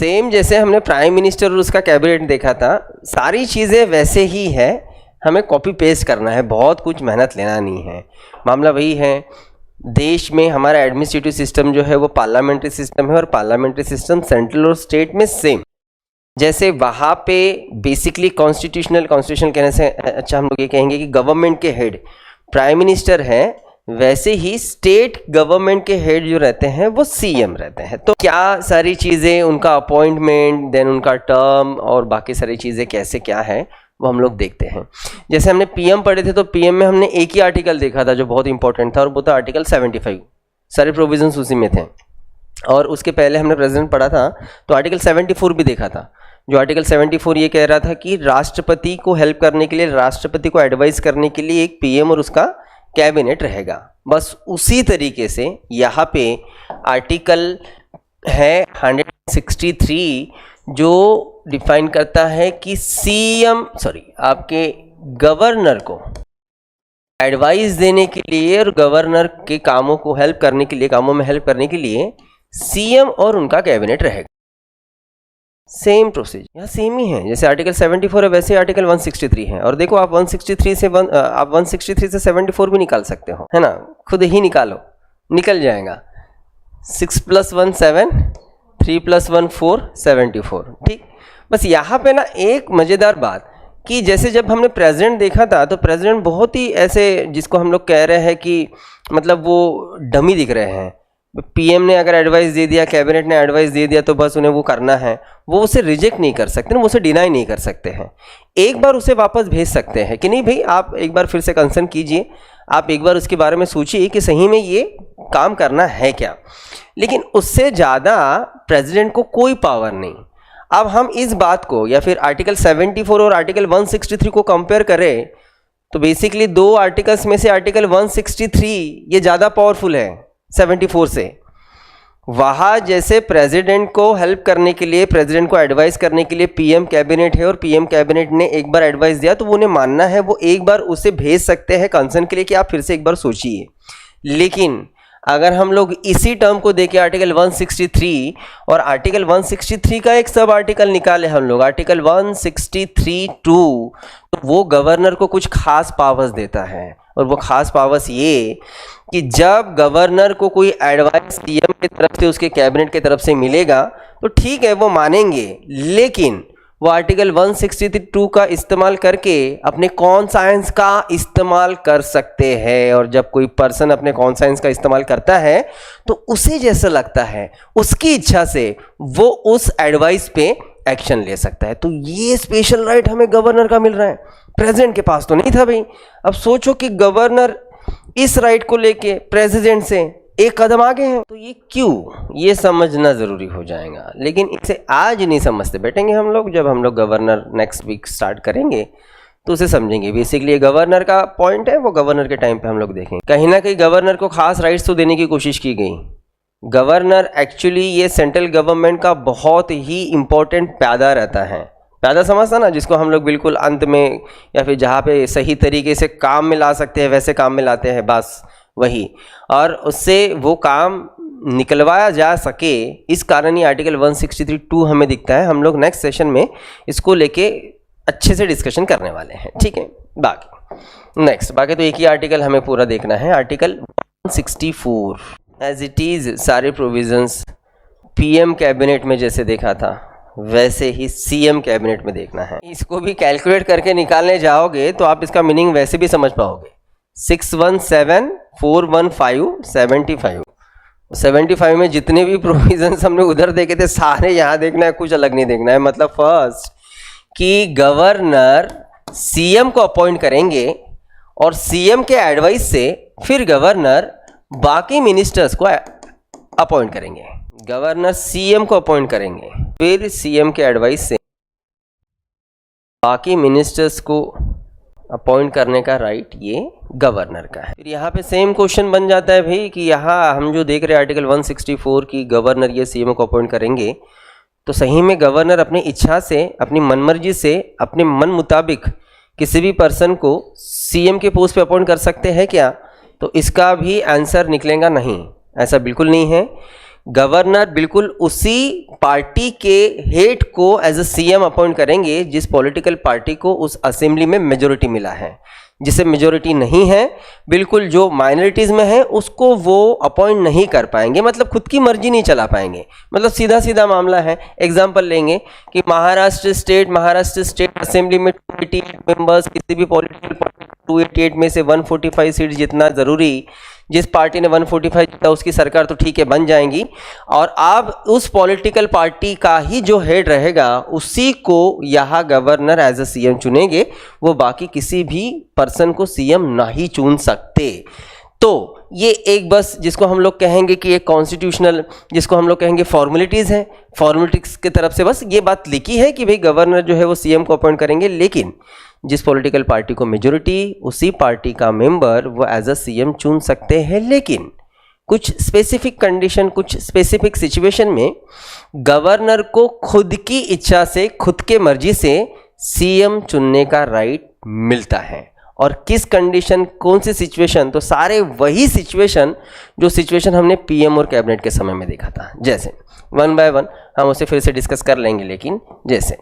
Same जैसे हमने prime minister और उसका कैबिनेट देखा था, सारी चीज़ें वैसे ही है, हमें कॉपी पेस्ट करना है, बहुत कुछ मेहनत लेना नहीं है। मामला वही है, देश में हमारा एडमिनिस्ट्रेटिव सिस्टम जो है वो पार्लियामेंट्री सिस्टम है और पार्लियामेंट्री सिस्टम सेंट्रल और स्टेट में सेम। जैसे वहाँ पे बेसिकली कॉन्स्टिट्यूशन कहने से अच्छा हम लोग ये कहेंगे कि गवर्नमेंट के हेड प्राइम मिनिस्टर है, वैसे ही स्टेट गवर्नमेंट के हेड जो रहते हैं वो सीएम रहते हैं। तो क्या सारी चीज़ें, उनका अपॉइंटमेंट, देन उनका टर्म और बाकी सारी चीज़ें कैसे क्या है वो हम लोग देखते हैं। जैसे हमने पीएम पढ़े थे तो पीएम में हमने एक ही आर्टिकल देखा था जो बहुत इंपॉर्टेंट था और वो था आर्टिकल 75, सारे प्रोविजंस उसी में थे। और उसके पहले हमने प्रेसिडेंट पढ़ा था तो आर्टिकल 74 भी देखा था, जो आर्टिकल 74 ये कह रहा था कि राष्ट्रपति को हेल्प करने के लिए, राष्ट्रपति को एडवाइस करने के लिए एक पीएम और उसका कैबिनेट रहेगा। बस उसी तरीके से यहाँ पे आर्टिकल है 163 जो डिफाइन करता है कि आपके गवर्नर को एडवाइस देने के लिए और गवर्नर के कामों को हेल्प करने के लिए, कामों में हेल्प करने के लिए सीएम और उनका कैबिनेट रहेगा। सेम प्रोसीजर यहाँ सेम ही है, जैसे आर्टिकल 74 है वैसे आर्टिकल 163 है। और देखो आप 163 से 74 भी निकाल सकते हो, है ना, खुद ही निकालो, निकल जाएगा। 6 + 1 7, 3 + 1 4, 74। ठीक, बस यहाँ पे ना एक मज़ेदार बात कि जैसे जब हमने प्रेसिडेंट देखा था तो प्रेसिडेंट बहुत ही ऐसे, जिसको हम लोग कह रहे हैं कि मतलब वो डमी दिख रहे हैं। पीएम ने अगर एडवाइस दे दिया, कैबिनेट ने एडवाइस दे दिया तो बस उन्हें वो करना है, वो उसे रिजेक्ट नहीं कर सकते ना, वो उसे डिनाई नहीं कर सकते हैं। एक बार उसे वापस भेज सकते हैं कि नहीं भाई आप एक बार फिर से कंसर्न कीजिए, आप एक बार उसके बारे में सोचिए कि सही में ये काम करना है क्या। लेकिन उससे ज़्यादा प्रेसिडेंट को कोई पावर नहीं। अब हम इस बात को या फिर आर्टिकल 74 और आर्टिकल 163 को कंपेयर करें तो बेसिकली दो आर्टिकल्स में से आर्टिकल 163 ये ज़्यादा पावरफुल है 74 से। वहाँ जैसे प्रेसिडेंट को हेल्प करने के लिए, प्रेसिडेंट को एडवाइस करने के लिए पीएम कैबिनेट है और पीएम कैबिनेट ने एक बार एडवाइस दिया तो वो उन्हें मानना है, वो एक बार उसे भेज सकते हैं कंसर्न के लिए कि आप फिर से एक बार सोचिए। लेकिन अगर हम लोग इसी टर्म को देखें आर्टिकल 163 और आर्टिकल 163 का एक सब आर्टिकल निकाले हम लोग, आर्टिकल 163(2), तो वो गवर्नर को कुछ खास पावर्स देता है। और वो खास पावर्स ये कि जब गवर्नर को कोई एडवाइस सीएम की तरफ से, उसके कैबिनेट की तरफ से मिलेगा तो ठीक है वो मानेंगे, लेकिन वो आर्टिकल 162 का इस्तेमाल करके अपने कॉन्साइंस का इस्तेमाल कर सकते हैं। और जब कोई पर्सन अपने कॉन्साइंस का इस्तेमाल करता है तो उसे जैसा लगता है, उसकी इच्छा से वो उस एडवाइस पे एक्शन ले सकता है। तो ये स्पेशल राइट हमें गवर्नर का मिल रहा है, प्रेसिडेंट के पास तो नहीं था भाई। अब सोचो कि गवर्नर इस राइट को लेके प्रेसिडेंट से एक कदम आगे हैं, तो ये क्यों, ये समझना ज़रूरी हो जाएगा। लेकिन इसे आज नहीं समझते, बैठेंगे हम लोग, जब हम लोग गवर्नर नेक्स्ट वीक स्टार्ट करेंगे तो उसे समझेंगे। बेसिकली गवर्नर का पॉइंट है, वो गवर्नर के टाइम पे हम लोग देखेंगे। कहीं ना कहीं गवर्नर को खास राइट्स तो देने की कोशिश की गई। गवर्नर एक्चुअली ये सेंट्रल गवर्नमेंट का बहुत ही इंपॉर्टेंट प्यादा रहता है। प्यादा समझता ना, जिसको हम लोग बिल्कुल अंत में या फिर जहाँ पे सही तरीके से काम में ला सकते हैं वैसे काम में लाते हैं, बस वही। और उससे वो काम निकलवाया जा सके, इस कारण ही आर्टिकल 163(2) हमें दिखता है। हम लोग नेक्स्ट सेशन में इसको लेके अच्छे से डिस्कशन करने वाले हैं, ठीक है। बाकी तो एक ही आर्टिकल हमें पूरा देखना है, आर्टिकल 164 एज इट इज़। सारे प्रोविजंस पीएम कैबिनेट में जैसे देखा था वैसे ही सीएम कैबिनेट में देखना है। इसको भी कैलकुलेट करके निकालने जाओगे तो आप इसका मीनिंग वैसे भी समझ पाओगे। 617 415 75, 75 में जितने भी प्रोविजंस हमने उधर देखे थे सारे यहाँ देखना है, कुछ अलग नहीं देखना है। मतलब फर्स्ट कि गवर्नर सीएम को अपॉइंट करेंगे और सीएम के एडवाइस से फिर गवर्नर बाकी मिनिस्टर्स को अपॉइंट करेंगे। गवर्नर सीएम को अपॉइंट करेंगे, फिर सीएम के एडवाइस से बाकी मिनिस्टर्स को अपॉइंट करने का राइट ये गवर्नर का है। फिर यहाँ पे सेम क्वेश्चन बन जाता है भाई कि यहाँ हम जो देख रहे हैं आर्टिकल 164 की गवर्नर ये सीएम को अपॉइंट करेंगे, तो सही में गवर्नर अपनी इच्छा से, अपनी मनमर्जी से, अपने मन मुताबिक किसी भी पर्सन को सीएम के पोस्ट पे अपॉइंट कर सकते हैं क्या? तो इसका भी आंसर निकलेगा नहीं, ऐसा बिल्कुल नहीं है। गवर्नर बिल्कुल उसी पार्टी के हेड को एज अ सीएम अपॉइंट करेंगे जिस पॉलिटिकल पार्टी को उस असेंबली में मेजोरिटी मिला है। जिसे मेजोरिटी नहीं है, बिल्कुल जो माइनॉरिटीज़ में है उसको वो अपॉइंट नहीं कर पाएंगे, मतलब खुद की मर्जी नहीं चला पाएंगे। मतलब सीधा सीधा मामला है। एग्जांपल लेंगे कि महाराष्ट्र स्टेट असेंबली में 288 मेंबर्स, किसी भी पॉलिटिकल पार्टी 288 में से 145 सीट जितना ज़रूरी, जिस पार्टी ने 145 जीता उसकी सरकार तो ठीक है बन जाएंगी, और अब उस पॉलिटिकल पार्टी का ही जो हेड रहेगा उसी को यहाँ गवर्नर एज अ सीएम चुनेंगे, वो बाकी किसी भी पर्सन को सीएम नहीं चुन सकते। तो ये एक बस जिसको हम लोग कहेंगे कि एक कॉन्स्टिट्यूशनल, जिसको हम लोग कहेंगे फॉर्मेलिटीज़ है, फॉर्मेलिटीज़ की तरफ से बस ये बात लिखी है कि भाई गवर्नर जो है वो सीएम को अपॉइंट करेंगे, लेकिन जिस पॉलिटिकल पार्टी को मेजोरिटी, उसी पार्टी का मेंबर वो एज अ सीएम चुन सकते हैं। लेकिन कुछ स्पेसिफिक कंडीशन, कुछ स्पेसिफिक सिचुएशन में गवर्नर को खुद की इच्छा से, खुद के मर्जी से सीएम चुनने का राइट मिलता है। और किस कंडीशन, कौन सी सिचुएशन, तो सारे वही सिचुएशन जो सिचुएशन हमने पीएम और कैबिनेट के समय में देखा था। जैसे वन बाय वन हम उसे फिर से डिस्कस कर लेंगे, लेकिन जैसे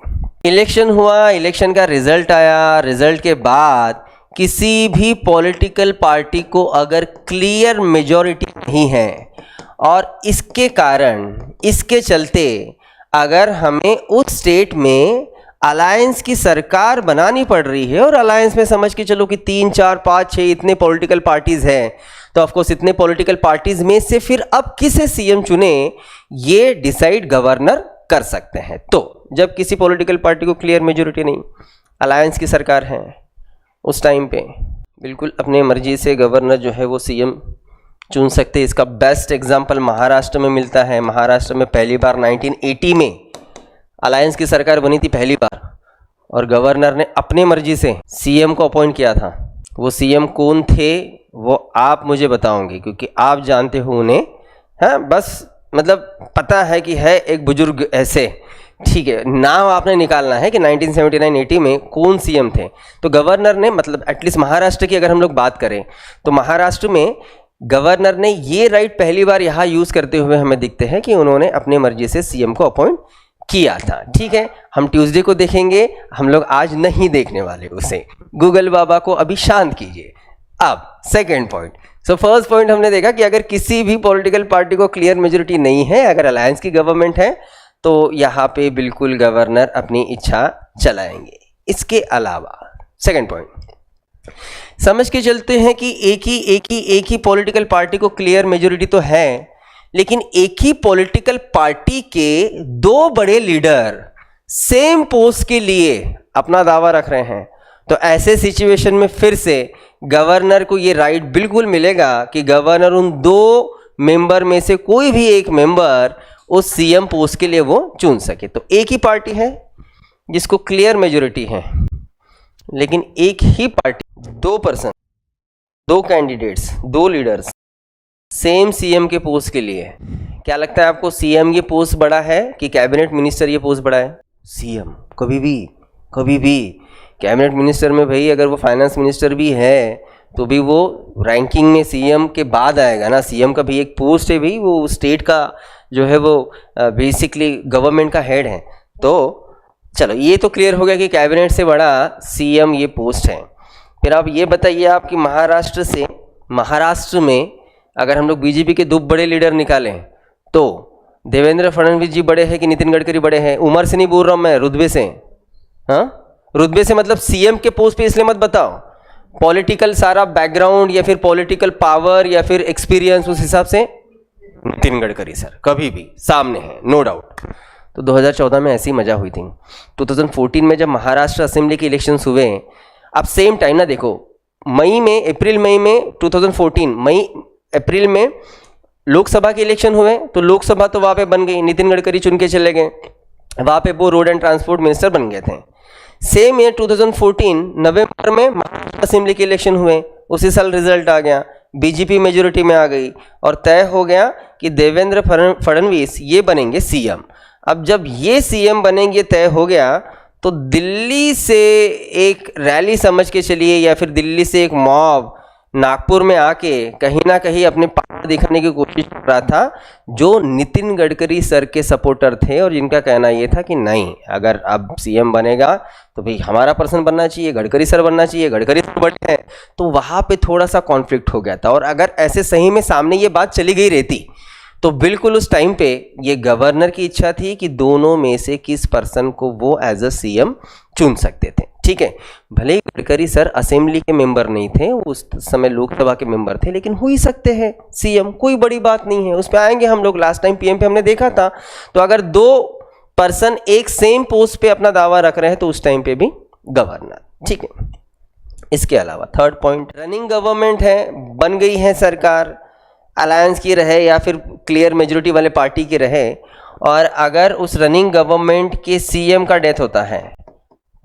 इलेक्शन हुआ, इलेक्शन का रिजल्ट आया, रिजल्ट के बाद किसी भी पॉलिटिकल पार्टी को अगर क्लियर मेजॉरिटी नहीं है और इसके कारण, इसके चलते अगर हमें उस स्टेट में अलायंस की सरकार बनानी पड़ रही है, और अलायंस में समझ के चलो कि 3, 4, 5, 6 इतने पॉलिटिकल पार्टीज हैं, तो ऑफकोर्स इतने पॉलिटिकल पार्टीज में से फिर अब किसे सीएम चुने ये डिसाइड गवर्नर कर सकते हैं। तो जब किसी पॉलिटिकल पार्टी को क्लियर मेजोरिटी नहीं, अलायंस की सरकार है, उस टाइम पे बिल्कुल अपने मर्जी से गवर्नर जो है वो सीएम चुन सकते हैं। इसका बेस्ट एग्जांपल महाराष्ट्र में मिलता है। महाराष्ट्र में पहली बार 1980 में अलायंस की सरकार बनी थी पहली बार, और गवर्नर ने अपने मर्जी से सीएम को अपॉइंट किया था। वो सीएम कौन थे वो आप मुझे बताओगे, क्योंकि आप जानते हो उन्हें। हाँ, बस मतलब पता है कि है एक बुजुर्ग ऐसे, ठीक है, नाम आपने निकालना है कि 1979-80 में कौन सीएम थे। तो गवर्नर ने, मतलब एटलीस्ट महाराष्ट्र की अगर हम लोग बात करें तो महाराष्ट्र में गवर्नर ने ये राइट पहली बार यहाँ यूज़ करते हुए हमें दिखते हैं कि उन्होंने अपने मर्जी से सीएम को अपॉइंट किया था। ठीक है, हम ट्यूसडे को देखेंगे, हम लोग आज नहीं देखने वाले उसे। गूगल बाबा को अभी शांत कीजिए। अब second point, so first point हमने देखा कि अगर किसी भी पॉलिटिकल पार्टी को क्लियर मेजोरिटी नहीं है, अगर अलायंस की गवर्नमेंट है, तो यहाँ पे बिल्कुल गवर्नर अपनी इच्छा चलाएंगे। इसके अलावा सेकेंड पॉइंट समझ के चलते हैं कि एक ही पॉलिटिकल पार्टी को क्लियर मेजोरिटी तो है, लेकिन एक ही पॉलिटिकल पार्टी के दो बड़े लीडर सेम पोस्ट के लिए अपना दावा रख रहे हैं। तो ऐसे सिचुएशन में फिर से गवर्नर को ये राइट बिल्कुल मिलेगा कि गवर्नर उन दो मेंबर में से कोई भी एक मेंबर उस सीएम पोस्ट के लिए वो चुन सके। तो एक ही पार्टी है जिसको क्लियर मेजोरिटी है, लेकिन एक ही पार्टी, दो पर्सन, दो कैंडिडेट्स, दो लीडर्स सेम सीएम के पोस्ट के लिए। क्या लगता है आपको, सीएम ये पोस्ट बड़ा है कि कैबिनेट मिनिस्टर ये पोस्ट बड़ा है? सीएम कभी भी कैबिनेट मिनिस्टर में भाई अगर वो फाइनेंस मिनिस्टर भी है तो भी वो रैंकिंग में सीएम के बाद आएगा ना। सीएम का भी एक पोस्ट है भाई, वो स्टेट का जो है वो बेसिकली गवर्नमेंट का हेड है। तो चलो ये तो क्लियर हो गया कि कैबिनेट से बड़ा सीएम ये पोस्ट है। फिर आप ये बताइए आपकी महाराष्ट्र में अगर हम लोग बीजेपी के दो बड़े लीडर निकालें तो देवेंद्र फडणवीस जी बड़े हैं कि नितिन गडकरी बड़े हैं? उम्र से नहीं बोल रहा हूँ मैं, रुतबे से। हाँ, रुतबे से मतलब सीएम के पोस्ट पे इसलिए मत बताओ, पॉलिटिकल सारा बैकग्राउंड या फिर पॉलिटिकल पावर या फिर एक्सपीरियंस उस हिसाब से नितिन गडकरी सर कभी भी सामने है, नो डाउट। तो 2014 में ऐसी मजा हुई थी। 2014 में जब महाराष्ट्र असेंबली के इलेक्शंस हुए, अब सेम टाइम ना देखो, अप्रैल मई में 2014 अप्रैल में लोकसभा के इलेक्शन हुए, तो लोकसभा तो वहाँ पे बन गई, नितिन गडकरी चुन के चले गए, वहाँ पे वो रोड एंड ट्रांसपोर्ट मिनिस्टर बन गए थे। सेम ईयर 2014 नवंबर में महाराष्ट्र असेंबली के इलेक्शन हुए, उसी साल रिजल्ट आ गया, बीजेपी मेजोरिटी में आ गई और तय हो गया कि देवेंद्र फडणवीस ये बनेंगे सीएम। अब जब ये सीएम बनेंगे तय हो गया, तो दिल्ली से एक रैली समझ के चलिए या फिर दिल्ली से एक मॉब नागपुर में आके कहीं ना कहीं अपने पावर दिखाने की कोशिश कर रहा था, जो नितिन गडकरी सर के सपोर्टर थे और जिनका कहना ये था कि नहीं, अगर अब सीएम बनेगा तो भाई हमारा पर्सन बनना चाहिए, गडकरी सर बनना चाहिए, गडकरी सर बड़े हैं। तो वहाँ पे थोड़ा सा कॉन्फ्लिक्ट हो गया था। और अगर ऐसे सही में सामने ये बात चली गई रहती तो बिल्कुल उस टाइम पे ये गवर्नर की इच्छा थी कि दोनों में से किस पर्सन को वो एज अ सीएम चुन सकते थे। ठीक है, भले ही गडकरी सर असेंबली के मेंबर नहीं थे, उस समय लोकसभा के मेंबर थे, लेकिन हो ही सकते हैं सीएम, कोई बड़ी बात नहीं है, उस पर आएंगे हम लोग। लास्ट टाइम पीएम पे हमने देखा था। तो अगर दो पर्सन एक सेम पोस्ट पे अपना दावा रख रहे हैं तो उस टाइम पे भी गवर्नर। ठीक है, इसके अलावा थर्ड पॉइंट, रनिंग गवर्नमेंट है, बन गई है सरकार, अलायंस की रहे या फिर क्लियर मेजोरिटी वाले पार्टी की रहे, और अगर उस रनिंग गवर्नमेंट के सीएम का डेथ होता है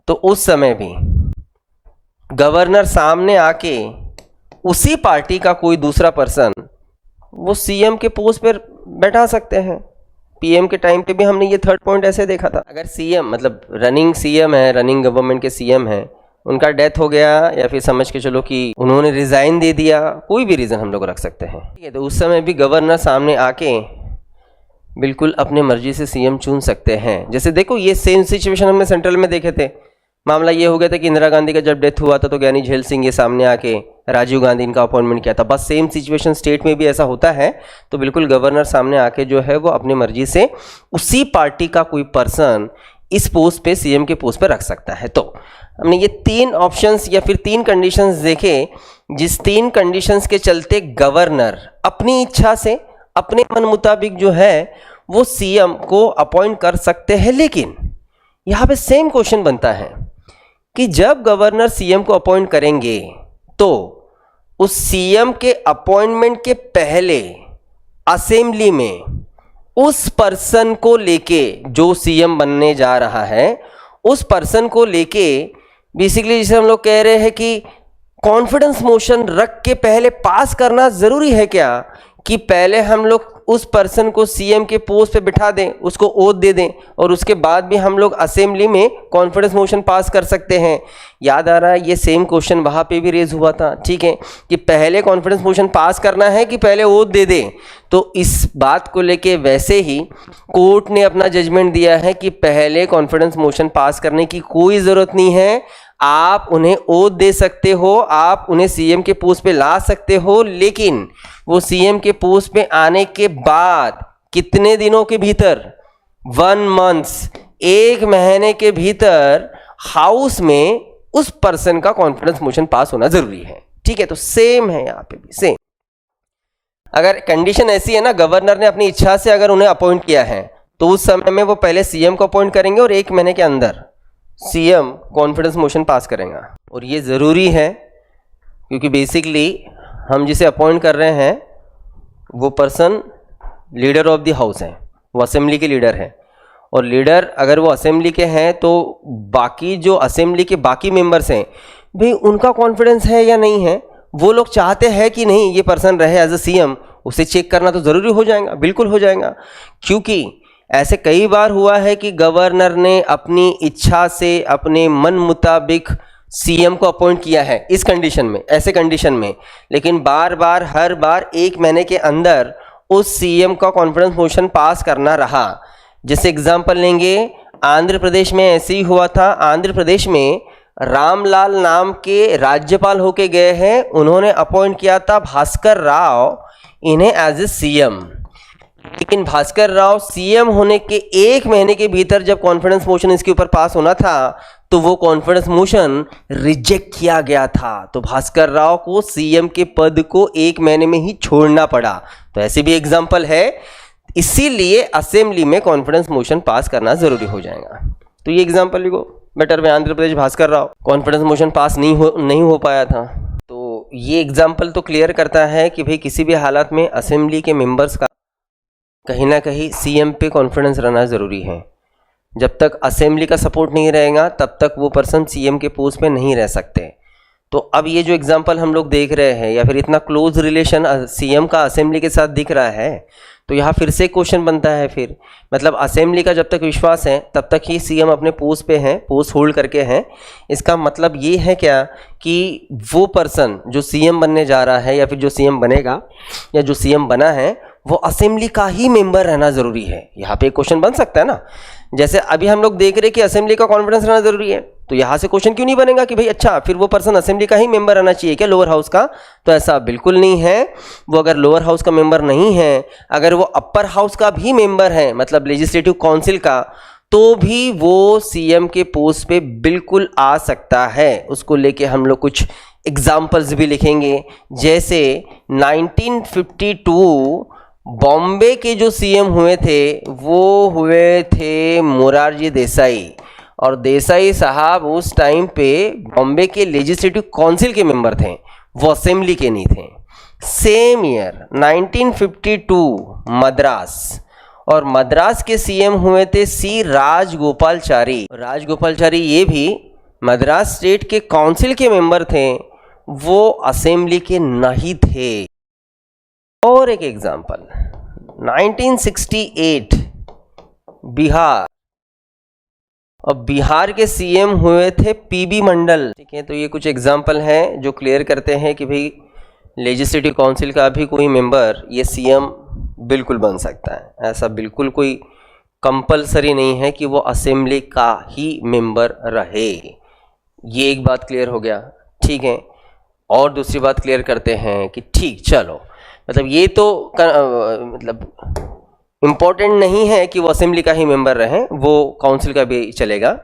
तो उस समय भी गवर्नर सामने आके उसी पार्टी का कोई दूसरा पर्सन वो सीएम के पोस्ट पर बैठा सकते हैं। पीएम के टाइम पे भी हमने ये थर्ड पॉइंट ऐसे देखा था। अगर सीएम मतलब रनिंग सीएम है, रनिंग गवर्नमेंट के सीएम है, उनका डेथ हो गया या फिर समझ के चलो कि उन्होंने रिजाइन दे दिया, कोई भी रीज़न हम लोग रख सकते हैं, ठीक है, तो उस समय भी गवर्नर सामने आके बिल्कुल अपने मर्जी से सीएम चुन सकते हैं। जैसे देखो ये सेम सिचुएशन हमने सेंट्रल में देखे थे। मामला ये हो गया था कि इंदिरा गांधी का जब डेथ हुआ था तो ज्ञानी झेल सिंह ये सामने आके राजीव गांधी इनका अपॉइंटमेंट किया था। बस सेम सिचुएशन स्टेट में भी ऐसा होता है, तो बिल्कुल गवर्नर सामने आके जो है वो अपनी मर्जी से उसी पार्टी का कोई पर्सन इस पोस्ट पे सीएम के पोस्ट पे रख सकता है। तो हमने ये तीन ऑप्शंस या फिर तीन कंडीशंस देखे, जिस तीन कंडीशंस के चलते गवर्नर अपनी इच्छा से अपने मन मुताबिक जो है वो सीएम को अपॉइंट कर सकते हैं। लेकिन यहाँ पे सेम क्वेश्चन बनता है कि जब गवर्नर सीएम को अपॉइंट करेंगे तो उस सीएम के अपॉइंटमेंट के पहले असेंबली में उस पर्सन को लेके, जो सीएम बनने जा रहा है उस पर्सन को लेके बेसिकली जिसे हम लोग कह रहे हैं कि कॉन्फिडेंस मोशन रख के पहले पास करना जरूरी है क्या, कि पहले हम लोग उस पर्सन को सीएम के पोस्ट पे बिठा दें, उसको ओथ दे दें और उसके बाद भी हम लोग असेंबली में कॉन्फिडेंस मोशन पास कर सकते हैं। याद आ रहा है ये सेम क्वेश्चन वहाँ पे भी रेज हुआ था, ठीक है, कि पहले कॉन्फिडेंस मोशन पास करना है कि पहले ओथ दे दें। तो इस बात को लेके वैसे ही कोर्ट ने अपना जजमेंट दिया है कि पहले कॉन्फिडेंस मोशन पास करने की कोई ज़रूरत नहीं है, आप उन्हें ओथ दे सकते हो, आप उन्हें सीएम के पोस्ट पे ला सकते हो, लेकिन वो सीएम के पोस्ट पे आने के बाद कितने दिनों के भीतर, 1 मंथ, 1 महीने के भीतर हाउस में उस पर्सन का कॉन्फिडेंस मोशन पास होना जरूरी है। ठीक है, तो सेम है यहाँ पे भी सेम। अगर कंडीशन ऐसी है ना, गवर्नर ने अपनी इच्छा से अगर उन्हें अपॉइंट किया है तो उस समय में वो पहले सीएम को अपॉइंट करेंगे और 1 महीने के अंदर सीएम कॉन्फिडेंस मोशन पास करेगा। और ये ज़रूरी है क्योंकि बेसिकली हम जिसे अपॉइंट कर रहे हैं वो person leader of the house हैं, वो असेंबली के लीडर हैं, और लीडर अगर वो असेंबली के हैं तो बाकी जो असेंबली के बाकी मेंबर्स हैं भाई उनका कॉन्फिडेंस है या नहीं है, वो लोग चाहते हैं कि नहीं ये पर्सन रहे एज अ सीएम, उसे चेक करना तो ज़रूरी हो जाएगा, बिल्कुल हो जाएगा। क्योंकि ऐसे कई बार हुआ है कि गवर्नर ने अपनी इच्छा से अपने मन मुताबिक सीएम को अपॉइंट किया है इस कंडीशन में, ऐसे कंडीशन में, लेकिन बार बार हर बार 1 महीने के अंदर उस सीएम का कॉन्फिडेंस मोशन पास करना रहा। जैसे एग्जांपल लेंगे, आंध्र प्रदेश में ऐसे ही हुआ था। आंध्र प्रदेश में रामलाल नाम के राज्यपाल होके गए हैं, उन्होंने अपॉइंट किया था भास्कर राव इन्हें एज ए सीएम, लेकिन भास्कर राव सीएम होने के 1 महीने के भीतर जब कॉन्फिडेंस मोशन इसके ऊपर पास होना था तो वो कॉन्फिडेंस मोशन रिजेक्ट किया गया था। तो भास्कर राव को सीएम के पद को 1 महीने में ही छोड़ना पड़ा। तो ऐसे भी एग्जांपल है, इसीलिए असेंबली में कॉन्फिडेंस मोशन पास करना जरूरी हो जाएगा। तो ये एग्जांपल लिखो बेटर में, Andhra Pradesh Bhaskar Rao confidence motion pass नहीं हो पाया था। तो ये एग्जाम्पल तो क्लियर करता है कि भाई किसी भी हालत में असेंबली के मेंबर्स का कहीं ना कहीं सीएम पे कॉन्फिडेंस रहना ज़रूरी है। जब तक असेंबली का सपोर्ट नहीं रहेगा तब तक वो पर्सन सीएम के पोस्ट पे नहीं रह सकते। तो अब ये जो एग्जांपल हम लोग देख रहे हैं या फिर इतना क्लोज रिलेशन सीएम का असेंबली के साथ दिख रहा है, तो यहाँ फिर से क्वेश्चन बनता है फिर मतलब असेंबली का जब तक विश्वास है तब तक ही सीएम अपने पोस्ट पे हैं, पोस्ट होल्ड करके हैं। इसका मतलब ये है क्या कि वो पर्सन जो सीएम बनने जा रहा है या फिर जो सीएम बनेगा या जो सीएम बना है वो असेंबली का ही मेंबर रहना ज़रूरी है। यहाँ पे एक क्वेश्चन बन सकता है ना, जैसे अभी हम लोग देख रहे हैं कि असेंबली का कॉन्फिडेंस रहना ज़रूरी है, तो यहाँ से क्वेश्चन क्यों नहीं बनेगा कि भाई अच्छा फिर वो पर्सन असेंबली का ही मेंबर रहना चाहिए क्या लोअर हाउस का? तो ऐसा बिल्कुल नहीं है। वो अगर लोअर हाउस का मेंबर नहीं है, अगर वो अपर हाउस का भी मेंबर है मतलब लेजिस्लेटिव काउंसिल का, तो भी वो सीएम के पोस्ट पे बिल्कुल आ सकता है। उसको लेके हम लोग कुछ एग्जाम्पल्स भी लिखेंगे, जैसे 1952 बॉम्बे के जो सीएम हुए थे वो हुए थे मोरारजी देसाई, और देसाई साहब उस टाइम पे बॉम्बे के लेजिस्लेटिव काउंसिल के मेंबर थे, वो असेंबली के नहीं थे। सेम ईयर 1952 मद्रास, और मद्रास के सीएम हुए थे सी राजगोपालचारी। राजगोपालचारी ये भी मद्रास स्टेट के काउंसिल के मेंबर थे, वो असेंबली के नहीं थे। और एक एग्जांपल 1968 बिहार, और बिहार के सीएम हुए थे पीबी मंडल। ठीक है, तो ये कुछ एग्जांपल हैं जो क्लियर करते हैं कि भाई लेजिस्लेटिव काउंसिल का भी कोई मेंबर ये सीएम बिल्कुल बन सकता है। ऐसा बिल्कुल कोई कंपलसरी नहीं है कि वो असेंबली का ही मेंबर रहे। ये एक बात क्लियर हो गया। ठीक है, और दूसरी बात क्लियर करते हैं कि ठीक चलो मतलब ये तो मतलब इम्पोर्टेंट नहीं है कि वो असेंबली का ही मेंबर रहें, वो काउंसिल का भी चलेगा।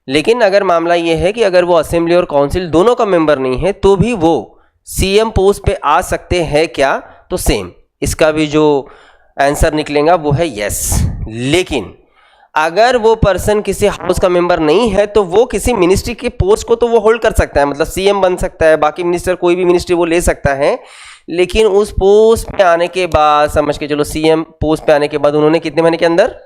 लेकिन अगर मामला ये है कि अगर वो असेंबली और काउंसिल दोनों का मेंबर नहीं है तो भी वो सीएम पोस्ट पे आ सकते हैं क्या? तो सेम इसका भी जो आंसर निकलेगा वो है यस। लेकिन अगर वो पर्सन किसी हाउस का मेंबर नहीं है तो वो किसी मिनिस्ट्री के पोस्ट को तो वो होल्ड कर सकता है, मतलब सीएम बन सकता है, बाकी मिनिस्टर कोई भी मिनिस्ट्री वो ले सकता है। लेकिन उस पोस्ट पे आने के बाद, समझ के चलो सीएम पोस्ट पे आने के बाद उन्होंने कितने महीने के अंदर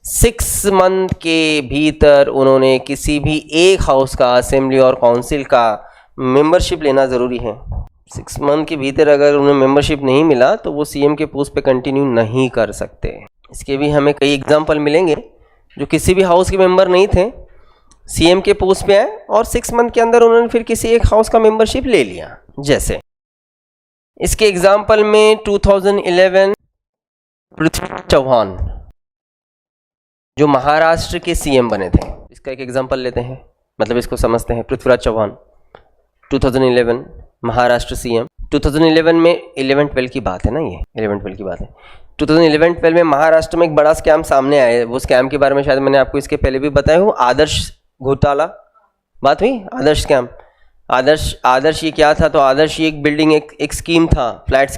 6 मंथ के भीतर उन्होंने किसी भी एक हाउस का, असेंबली और काउंसिल का मेंबरशिप लेना ज़रूरी है। 6 मंथ के भीतर अगर उन्हें मेंबरशिप नहीं मिला तो वो सीएम के पोस्ट पे कंटिन्यू नहीं कर सकते। इसके भी हमें कई एग्जाम्पल मिलेंगे जो किसी भी हाउस के मेंबर नहीं थे, सीएम के पोस्ट पे आए और 6 मंथ के अंदर उन्होंने फिर किसी एक हाउस का मेंबरशिप ले लिया। जैसे इसके एग्जाम्पल में 2011 पृथ्वीराज चौहान जो महाराष्ट्र के सीएम बने थे, इसका एक एग्जाम्पल लेते हैं, मतलब इसको समझते हैं। पृथ्वीराज चौहान 2011 महाराष्ट्र सीएम। 2011 में 11-12 की बात है ना, ये 11-12 की बात है। 2011-12 में महाराष्ट्र में एक बड़ा स्कैम सामने आया है। वो स्कैम के बारे में शायद मैंने आपको इसके पहले भी बताया हूँ। आदर्श घोटाला बात हुई, आदर्श स्कैम। आदर्श ये क्या था? तो आदर्श ये एक बिल्डिंग एक स्कीम था, फ्लैट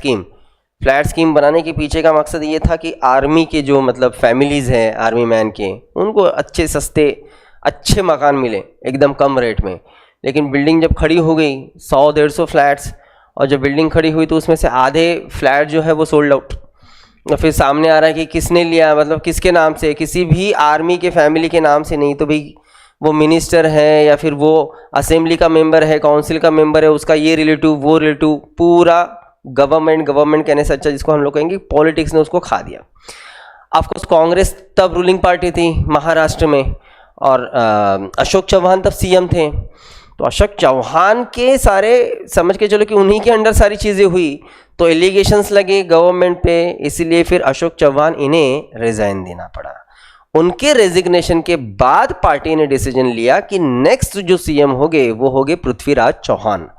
स्कीम बनाने के पीछे का मकसद ये था कि आर्मी के जो मतलब फैमिलीज़ हैं आर्मी मैन के, उनको अच्छे सस्ते अच्छे मकान मिले एकदम कम रेट में। लेकिन बिल्डिंग जब खड़ी हो गई 100-150 फ्लैट्स, और जब बिल्डिंग खड़ी हुई तो उसमें से आधे फ्लैट जो है वो सोल्ड आउट। और फिर सामने आ रहा है कि किसने लिया, मतलब किसके नाम से, किसी भी आर्मी के फैमिली के नाम से नहीं, तो भाई वो मिनिस्टर है या फिर वो असेंबली का मेंबर है, काउंसिल का मेंबर है, उसका ये रिलेटिव वो रिलेटिव, पूरा गवर्नमेंट कहने से अच्छा जिसको हम लोग कहेंगे पॉलिटिक्स ने उसको खा दिया। ऑफकोर्स कांग्रेस तब रूलिंग पार्टी थी महाराष्ट्र में, और अशोक चौहान तब सीएम थे। तो अशोक चौहान के सारे समझ के चलो कि उन्हीं के अंडर सारी चीज़ें हुई, तो एलिगेशंस लगे गवर्नमेंट पे, इसीलिए फिर अशोक चौहान इन्हें रिजाइन देना पड़ा। उनके रेजिग्नेशन के बाद पार्टी ने डिसीजन लिया कि नेक्स्ट जो सीएम होंगे वो होंगे पृथ्वीराज चौहान।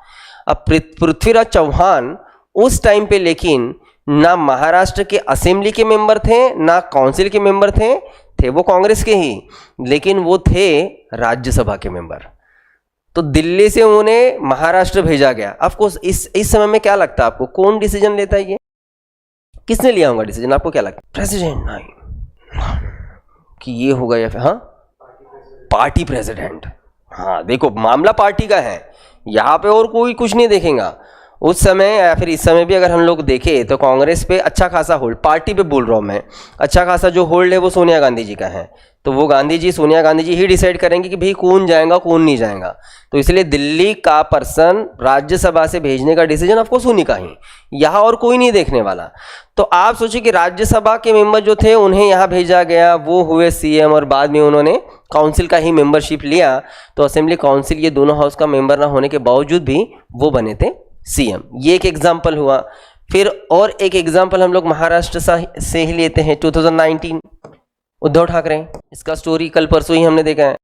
अब पृथ्वीराज चौहान उस टाइम पे लेकिन ना महाराष्ट्र के असेंबली के मेंबर थे ना काउंसिल के मेंबर थे वो कांग्रेस के ही, लेकिन वो थे राज्यसभा के मेंबर। तो दिल्ली से उन्हें महाराष्ट्र भेजा गया। ऑफकोर्स इस समय में क्या लगता है आपको, कौन डिसीजन लेता है? ये किसने लिया होगा डिसीजन, आपको क्या लगता है? प्रेसिडेंट नहीं कि ये होगा, या फिर हाँ पार्टी प्रेसिडेंट। हाँ देखो मामला पार्टी का है यहाँ पे, और कोई कुछ नहीं देखेगा। उस समय या फिर इस समय भी अगर हम लोग देखें तो कांग्रेस पे अच्छा खासा होल्ड, पार्टी पे बोल रहा हूँ मैं, अच्छा खासा जो होल्ड है वो सोनिया गांधी जी का है। तो वो गांधी जी, सोनिया गांधी जी ही डिसाइड करेंगे कि भाई कौन जाएगा कौन नहीं जाएगा। तो इसलिए दिल्ली का पर्सन राज्यसभा से भेजने का डिसीजन ऑफकोर्स उन्हीं का ही, यहाँ और कोई नहीं देखने वाला। तो आप सोचिए कि राज्यसभा के मेंबर जो थे उन्हें यहाँ भेजा गया, वो हुए सीएम, और बाद में उन्होंने काउंसिल का ही मेंबरशिप लिया। तो असेंबली काउंसिल ये दोनों हाउस का मेंबर ना होने के बावजूद भी वो बने थे सीएम। ये एक एग्जाम्पल हुआ। फिर और एक एग्जाम्पल हम लोग महाराष्ट्र से ही लेते हैं, 2019 उद्धव ठाकरे। इसका स्टोरी कल परसों ही हमने देखा है,